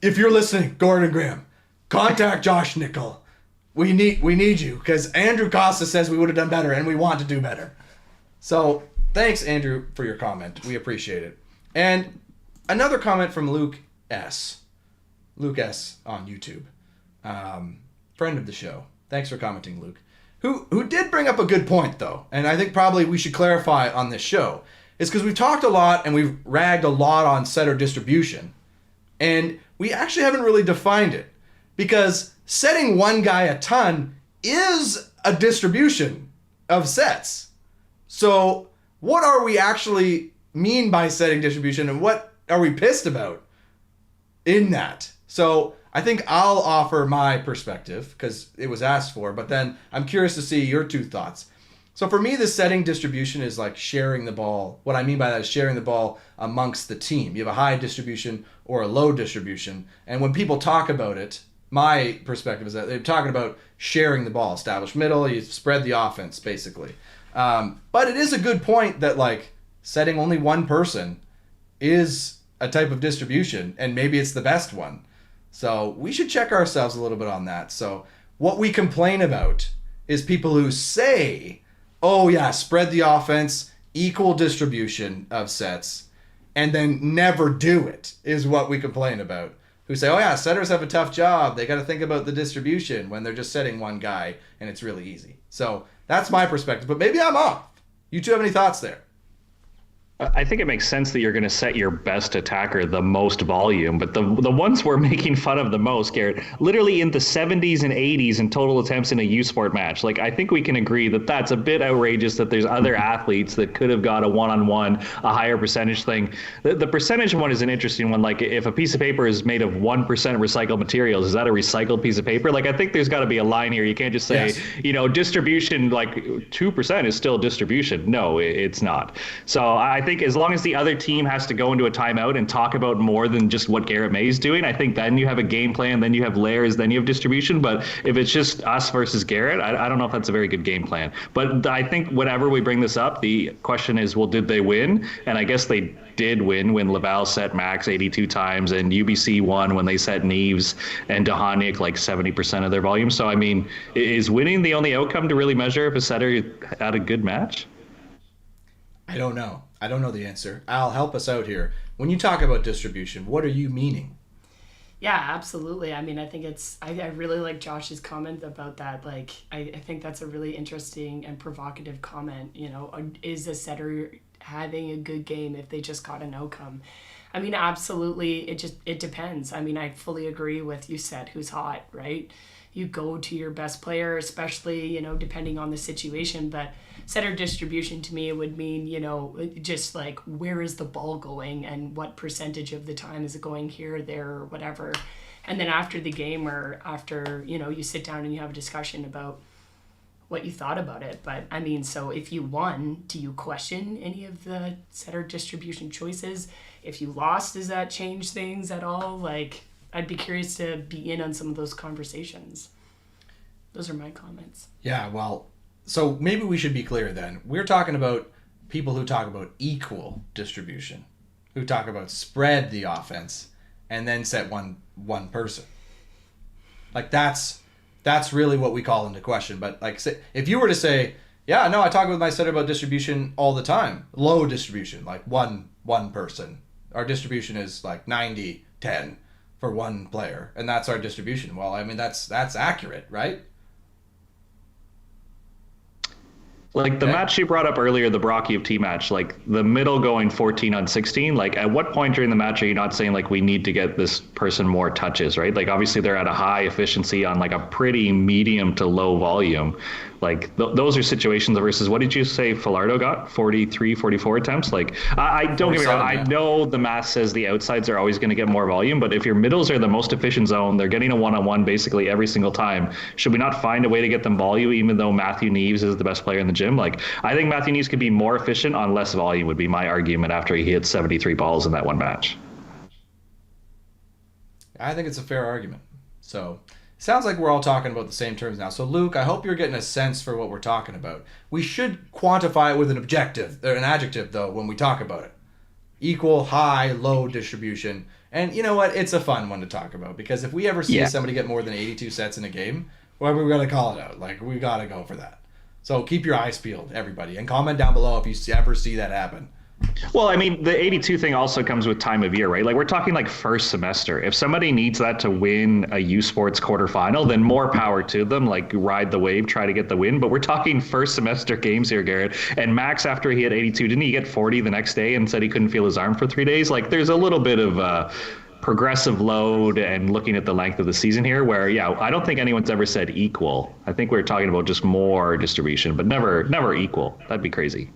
If you're listening, Gordon Graham, contact Josh Nickel. We need you because Andrew Costa says we would have done better, and we want to do better. So thanks, Andrew, for your comment. We appreciate it. And another comment from Luke S. Luke S. on YouTube, friend of the show. Thanks for commenting, Luke. Who did bring up a good point though, and I think probably we should clarify on this show. Is because we've talked a lot and we've ragged a lot on setter distribution, and we actually haven't really defined it. Because setting one guy a ton is a distribution of sets. So what are we actually mean by setting distribution, and what are we pissed about in that? So I think I'll offer my perspective because it was asked for, but then I'm curious to see your two thoughts. So for me, the setting distribution is like sharing the ball. What I mean by that is sharing the ball amongst the team. You have a high distribution or a low distribution. And when people talk about it, my perspective is that they're talking about sharing the ball. Establish middle, you spread the offense, basically. But it is a good point that like setting only one person is a type of distribution, and maybe it's the best one. So we should check ourselves a little bit on that. So what we complain about is people who say, oh yeah, spread the offense, equal distribution of sets, and then never do it is what we complain about. Who say, oh yeah, setters have a tough job. They got to think about the distribution when they're just setting one guy and it's really easy. So that's my perspective, but maybe I'm off. You two have any thoughts there? I think it makes sense that you're going to set your best attacker the most volume, but the ones we're making fun of the most, Garrett, literally in the 70s and 80s in total attempts in a U Sport match. Like, I think we can agree that that's a bit outrageous that there's other athletes that could have got a one-on-one, a higher percentage thing. The percentage one is an interesting one. Like, if a piece of paper is made of 1% recycled materials, is that a recycled piece of paper? Like, I think there's got to be a line here. You can't just say, distribution, like 2% is still distribution. No, it's not. So I think as long as the other team has to go into a timeout and talk about more than just what Garrett May's doing, I think then you have a game plan, then you have layers, then you have distribution. But if it's just us versus Garrett, I don't know if that's a very good game plan. But I think whenever we bring this up, the question is, well, did they win? And I guess they did win when Laval set Max 82 times and UBC won when they set Neves and Dahaniak like 70% of their volume. So, I mean, is winning the only outcome to really measure if a setter had a good match? I don't know. I don't know the answer. Al, help us out here. When you talk about distribution, what are you meaning? Yeah, absolutely. I mean, I think I really like Josh's comment about that. Like, I think that's a really interesting and provocative comment. You know, is a setter having a good game if they just got an outcome? I mean, absolutely. It depends. I mean, I fully agree with you said who's hot, right? you go to your best player, especially, you know, depending on the situation. But setter distribution to me would mean, you know, just like where is the ball going and what percentage of the time is it going here, there, or whatever. And then after the game, or after, you know, you sit down and you have a discussion about what you thought about it. But I mean, so if you won, do you question any of the setter distribution choices? If you lost, does that change things at all? Like, I'd be curious to be in on some of those conversations. Those are my comments. Yeah, well, so maybe we should be clear then. We're talking about people who talk about equal distribution, who talk about spread the offense and then set one person. Like that's really what we call into question. But like, if you were to say, yeah, no, I talk with my setter about distribution all the time, low distribution, like one person. Our distribution is like 90-10 for one player, and that's our distribution. Well, I mean, that's accurate, right? Like the match you brought up earlier, the Brocky of T match, like the middle going 14 on 16, like at what point during the match are you not saying like we need to get this person more touches, right? Like obviously they're at a high efficiency on like a pretty medium to low volume. Like those are situations versus what did you say Falardo got? 43, 44 attempts? Like I don't get me wrong. I know the math says the outsides are always going to get more volume, but if your middles are the most efficient zone, they're getting a one-on-one basically every single time. Should we not find a way to get them volume even though Matthew Neves is the best player in the gym? Like I think Matthew Neves could be more efficient on less volume would be my argument after he hit 73 balls in that one match. I think it's a fair argument. So sounds like we're all talking about the same terms now. So, Luke, I hope you're getting a sense for what we're talking about. We should quantify it with an objective, or an adjective, though, when we talk about it. Equal, high, low distribution. And you know what? It's a fun one to talk about, because if we ever see somebody get more than 82 sets in a game, well, we're going to call it out. Like, we got to go for that. So keep your eyes peeled, everybody. And comment down below if you ever see that happen. Well, I mean, the 82 thing also comes with time of year, right? Like we're talking like first semester. If somebody needs that to win a U Sports quarterfinal, then more power to them. Like ride the wave, try to get the win. But we're talking first semester games here, Garrett. And Max, after he had 82, didn't he get 40 the next day and said he couldn't feel his arm for 3 days? Like there's a little bit of progressive load and looking at the length of the season here where, yeah, I don't think anyone's ever said equal. I think we're talking about just more distribution, but never equal. That'd be crazy.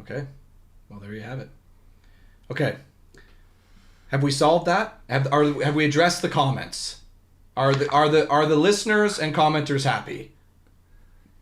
Okay, well there you have it. Okay, have we solved that? Have we addressed the comments? Are the listeners and commenters happy?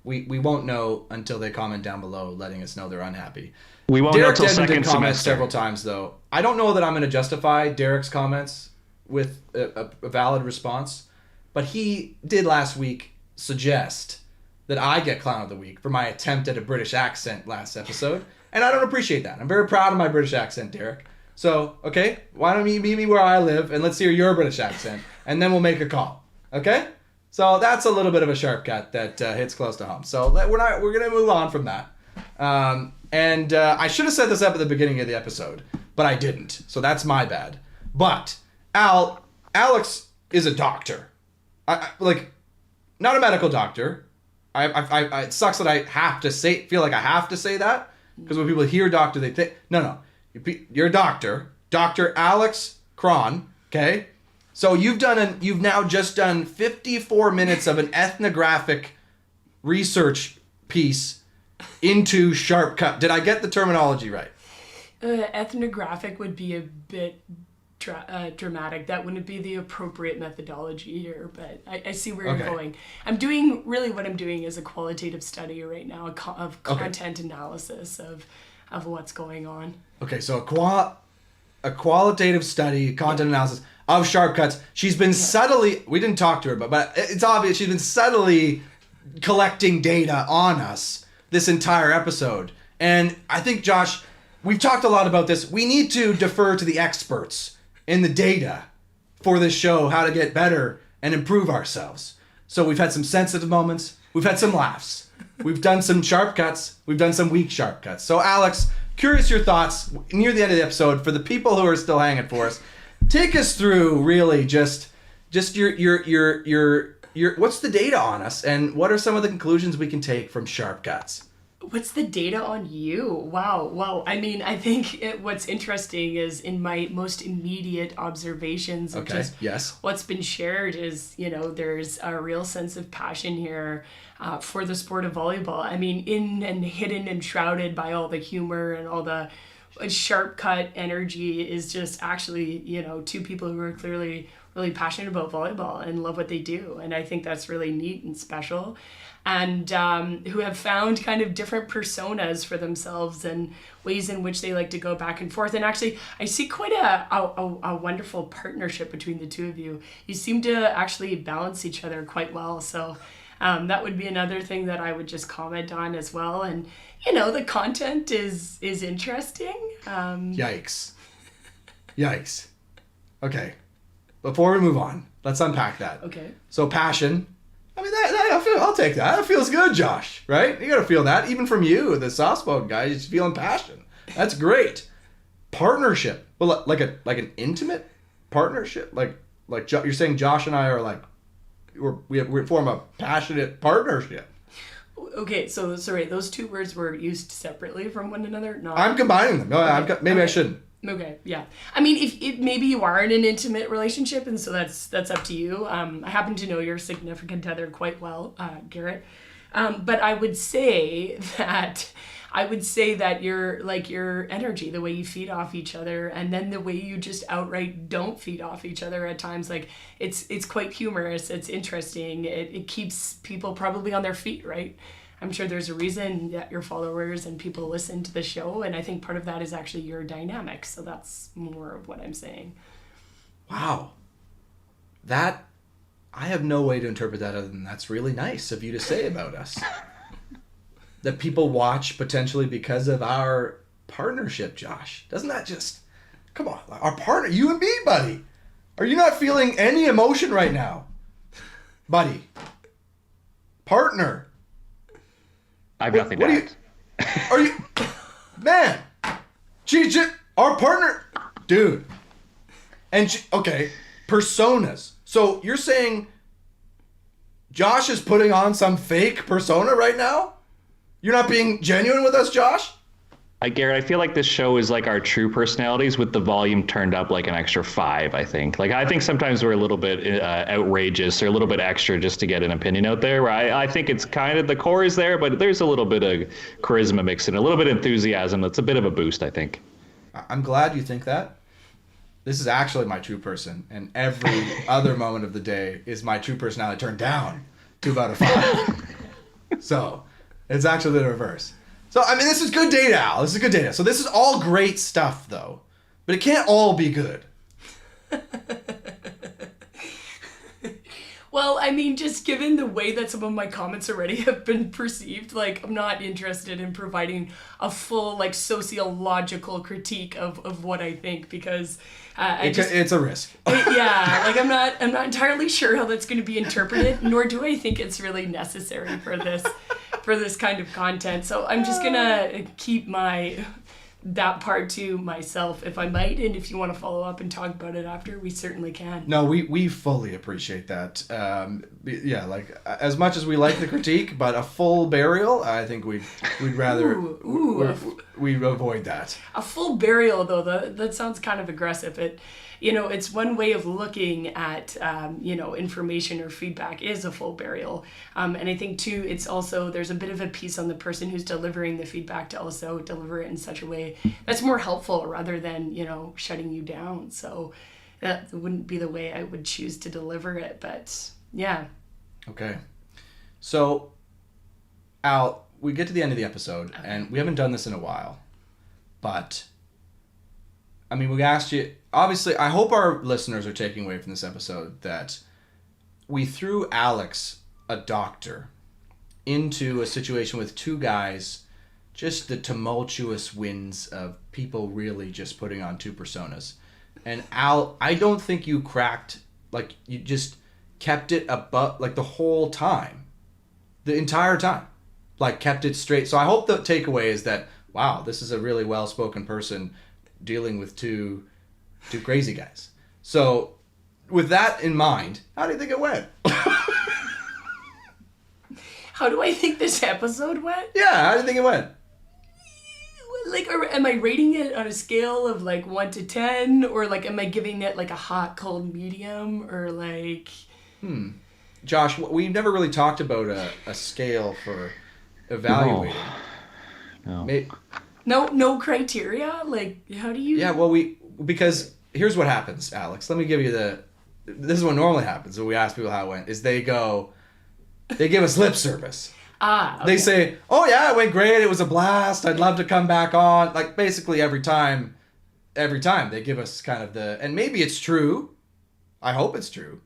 We won't know until they comment down below, letting us know they're unhappy. We won't know until second did comment semester. Several times though. I don't know that I'm going to justify Derek's comments with a valid response, but he did last week suggest that I get Clown of the Week for my attempt at a British accent last episode. And I don't appreciate that. I'm very proud of my British accent, Derek. So, okay, why don't you meet me where I live and let's hear your British accent, and then we'll make a call. Okay? So that's a little bit of a sharp cut that hits close to home. So we're gonna move on from that. And I should have said this up at the beginning of the episode, but I didn't. So that's my bad. But Alix is a doctor. Not a medical doctor. It sucks that I have to feel like I have to say that. Because when people hear doctor, they think, no. You're a doctor. Dr. Alix Krahn, okay? So you've now just done 54 minutes of an ethnographic research piece into sharp cut. Did I get the terminology right? Ethnographic would be a bit dramatic. That wouldn't be the appropriate methodology here, but I see where you're going. What I'm doing is a qualitative study right now of content analysis of what's going on. Okay, so a qualitative study, content analysis of sharp cuts. She's been subtly, we didn't talk to her, but it's obvious she's been subtly collecting data on us this entire episode. And I think, Josh, we've talked a lot about this. We need to defer to the experts in the data for this show, how to get better and improve ourselves. So we've had some sensitive moments. We've had some laughs. We've done some sharp cuts. We've done some weak sharp cuts. So Alix, curious your thoughts near the end of the episode for the people who are still hanging for us. Take us through really just your what's the data on us and what are some of the conclusions we can take from sharp cuts? What's the data on you? Wow. Well, I mean, I think what's interesting is in my most immediate observations of Okay. just Yes. what's been shared is, there's a real sense of passion here for the sport of volleyball. I mean, in and hidden and shrouded by all the humor and all the sharp cut energy is just actually, two people who are clearly really passionate about volleyball and love what they do. And I think that's really neat and special. And who have found kind of different personas for themselves and ways in which they like to go back and forth. And actually, I see quite a wonderful partnership between the two of you. You seem to actually balance each other quite well. So that would be another thing that I would just comment on as well. And, the content is interesting. Yikes. Yikes. Okay. Before we move on, let's unpack that. Okay. So passion. I mean, I'll take that. That feels good, Josh, right? You got to feel that. Even from you, the soft-spoken guy, you're feeling passion. That's great. Partnership. Well, like an intimate partnership? Like you're saying Josh and I are like, we form a passionate partnership. Okay, so sorry, those two words were used separately from one another? No. I'm combining them. No, Okay. Maybe I shouldn't. Okay, yeah. I mean, if maybe you are in an intimate relationship, and so that's up to you. I happen to know your significant other quite well, Garrett. But I would say that your energy, the way you feed off each other, and then the way you just outright don't feed off each other at times, like it's quite humorous. It's interesting. It keeps people probably on their feet, right? I'm sure there's a reason that your followers and people listen to the show, and I think part of that is actually your dynamic. So that's more of what I'm saying. Wow. I have no way to interpret that other than that's really nice of you to say about us. That people watch potentially because of our partnership, Josh. Doesn't that just... Come on, our partner, you and me, buddy. Are you not feeling any emotion right now? Buddy. Partner. I have nothing to add. Are you... Man. Our partner... Dude. And, okay, personas. So you're saying Josh is putting on some fake persona right now? You're not being genuine with us, Josh? Garrett, I feel like this show is like our true personalities with the volume turned up like an extra 5, I think. Like, I think sometimes we're a little bit outrageous or a little bit extra just to get an opinion out there. Where I think it's kind of the core is there, but there's a little bit of charisma mixed in, a little bit of enthusiasm. That's a bit of a boost, I think. I'm glad you think that. This is actually my true person, and every other moment of the day is my true personality turned down to about a 5. So it's actually the reverse. So, I mean, this is good data, Al. This is good data. So this is all great stuff, though. But it can't all be good. Well, I mean, just given the way that some of my comments already have been perceived, like, I'm not interested in providing a full, like, sociological critique of what I think, because it's a risk. Yeah, like, I'm not entirely sure how that's going to be interpreted, nor do I think it's really necessary for this kind of content. So I'm just gonna keep that part to myself, if I might, and if you want to follow up and talk about it after, we certainly can. No, we fully appreciate that. Yeah, like, as much as we like the critique, but a full burial, I think we'd rather we avoid that. A full burial, though, that sounds kind of aggressive. It's one way of looking at, information or feedback is a full burial. And I think, too, it's also, there's a bit of a piece on the person who's delivering the feedback to also deliver it in such a way that's more helpful rather than, shutting you down. So that wouldn't be the way I would choose to deliver it. But, yeah. Okay. So, Al, we get to the end of the episode, and we haven't done this in a while. But, I mean, we asked you... Obviously, I hope our listeners are taking away from this episode that we threw Alix, a doctor, into a situation with two guys, just the tumultuous winds of people really just putting on two personas. And Al, I don't think you cracked, like, you just kept it above, like, the whole time. The entire time. Like, kept it straight. So I hope the takeaway is that, wow, this is a really well-spoken person dealing with two crazy guys. So, with that in mind, how do you think it went? How do I think this episode went? Yeah, how do you think it went? Like, am I rating it on a scale of like 1 to 10, or like am I giving it like a hot, cold, medium, or like? Josh, we've never really talked about a scale for evaluating. No. No criteria. Like, how do you? Yeah, well, because here's what happens, Alex. Let me give you this is what normally happens when we ask people how it went. Is they give us lip service. Okay. They say, "Oh yeah, it went great. It was a blast. I'd love to come back on." Like basically every time they give us kind of and maybe it's true. I hope it's true.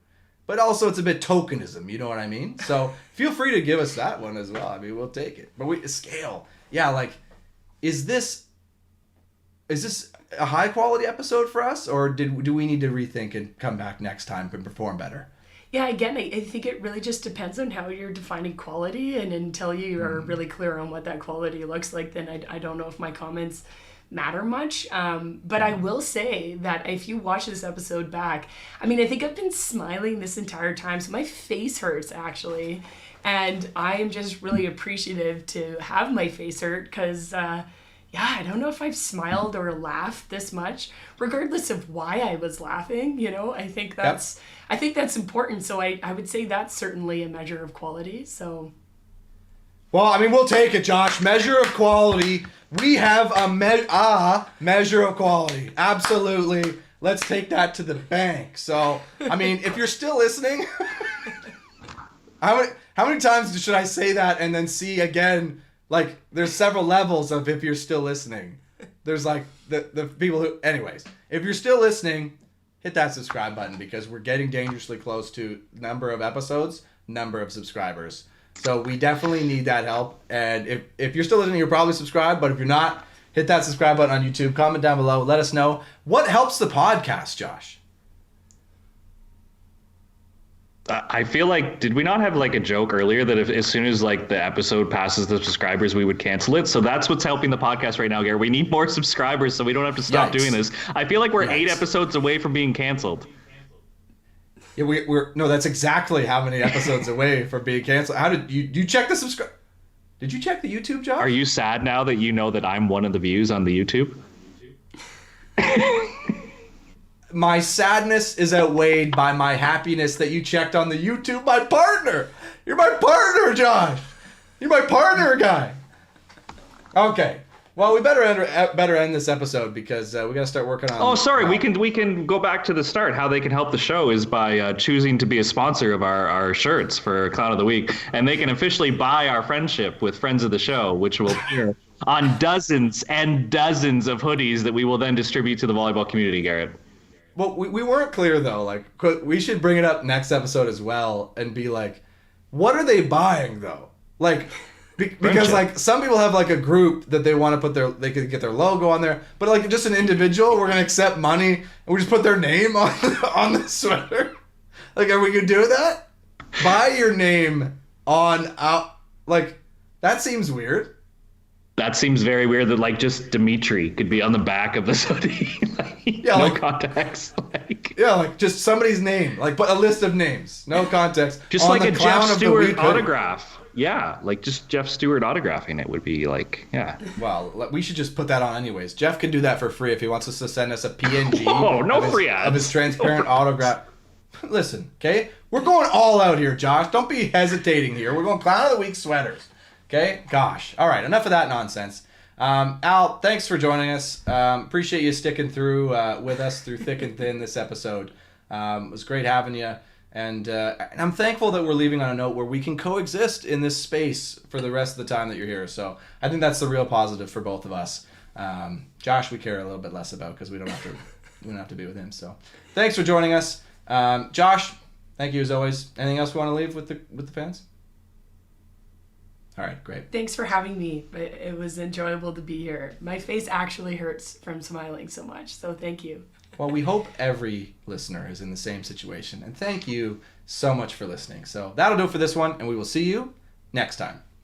But also it's a bit tokenism, you know what I mean? So feel free to give us that one as well. I mean, we'll take it. But scale. Yeah, like is this a high quality episode for us, or do we need to rethink and come back next time and perform better? Yeah, again, I think it really just depends on how you're defining quality, and until you are really clear on what that quality looks like, then I don't know if my comments matter much. But I will say that if you watch this episode back, I mean, I think I've been smiling this entire time, so my face hurts actually, and I am just really appreciative to have my face hurt because I don't know if I've smiled or laughed this much, regardless of why I was laughing. You know, I think that's important. So I would say that's certainly a measure of quality. So, well, I mean, we'll take it, Josh. Measure of quality. We have a measure of quality. Absolutely. Let's take that to the bank. So, I mean, if you're still listening, how many times should I say that and then see again? Like, there's several levels of if you're still listening. There's like the people who, anyways, if you're still listening, hit that subscribe button because we're getting dangerously close to number of episodes, number of subscribers. So we definitely need that help. And if you're still listening, you're probably subscribed. But if you're not, hit that subscribe button on YouTube. Comment down below. Let us know what helps the podcast, Josh. I feel like, did we not have like a joke earlier that if as soon as like the episode passes the subscribers, we would cancel it? So that's what's helping the podcast right now, Gary. We need more subscribers so we don't have to stop doing this. I feel like we're 8 episodes away from being canceled. Yeah, no, that's exactly how many episodes away from being canceled. How did you check the subscribe? Did you check the YouTube, Josh? Are you sad now that you know that I'm one of the views on the YouTube? My sadness is outweighed by my happiness that you checked on the YouTube. My partner! You're my partner, Josh! You're my partner, guy! Okay. Well, we better end this episode because we got to start working on... Oh, sorry. We can go back to the start. How they can help the show is by choosing to be a sponsor of our shirts for Clown of the Week. And they can officially buy our friendship with friends of the show, which will appear on dozens and dozens of hoodies that we will then distribute to the volleyball community, Garrett. Well, we weren't clear, though. Like, we should bring it up next episode as well and be like, what are they buying, though? Like, because, like, some people have, like, a group that they want to put they could get their logo on there. But, like, just an individual, we're going to accept money and we just put their name on the sweater. Like, are we going to do that? Buy your name on, like, that seems weird. That seems very weird that, like, just Dimitri could be on the back of this hoodie. Yeah, no like, context. Yeah, like, just somebody's name. Like, but a list of names. No context. Just on like a Jeff Stewart autograph. Hoodie. Yeah, like, just Jeff Stewart autographing it would be, like, yeah. Well, we should just put that on anyways. Jeff can do that for free if he wants us to send us a PNG of his transparent autograph. Listen, okay? We're going all out here, Josh. Don't be hesitating here. We're going Clown of the Week sweaters. Okay? Gosh. All right, enough of that nonsense. Al, thanks for joining us. Appreciate you sticking through with us through thick and thin this episode. It was great having you. And I'm thankful that we're leaving on a note where we can coexist in this space for the rest of the time that you're here. So I think that's the real positive for both of us. Josh, we care a little bit less about because we don't have to be with him. So thanks for joining us. Josh, thank you as always. Anything else we want to leave with the fans? All right, great. Thanks for having me. It was enjoyable to be here. My face actually hurts from smiling so much, so thank you. Well, we hope every listener is in the same situation, and thank you so much for listening. So that'll do it for this one, and we will see you next time.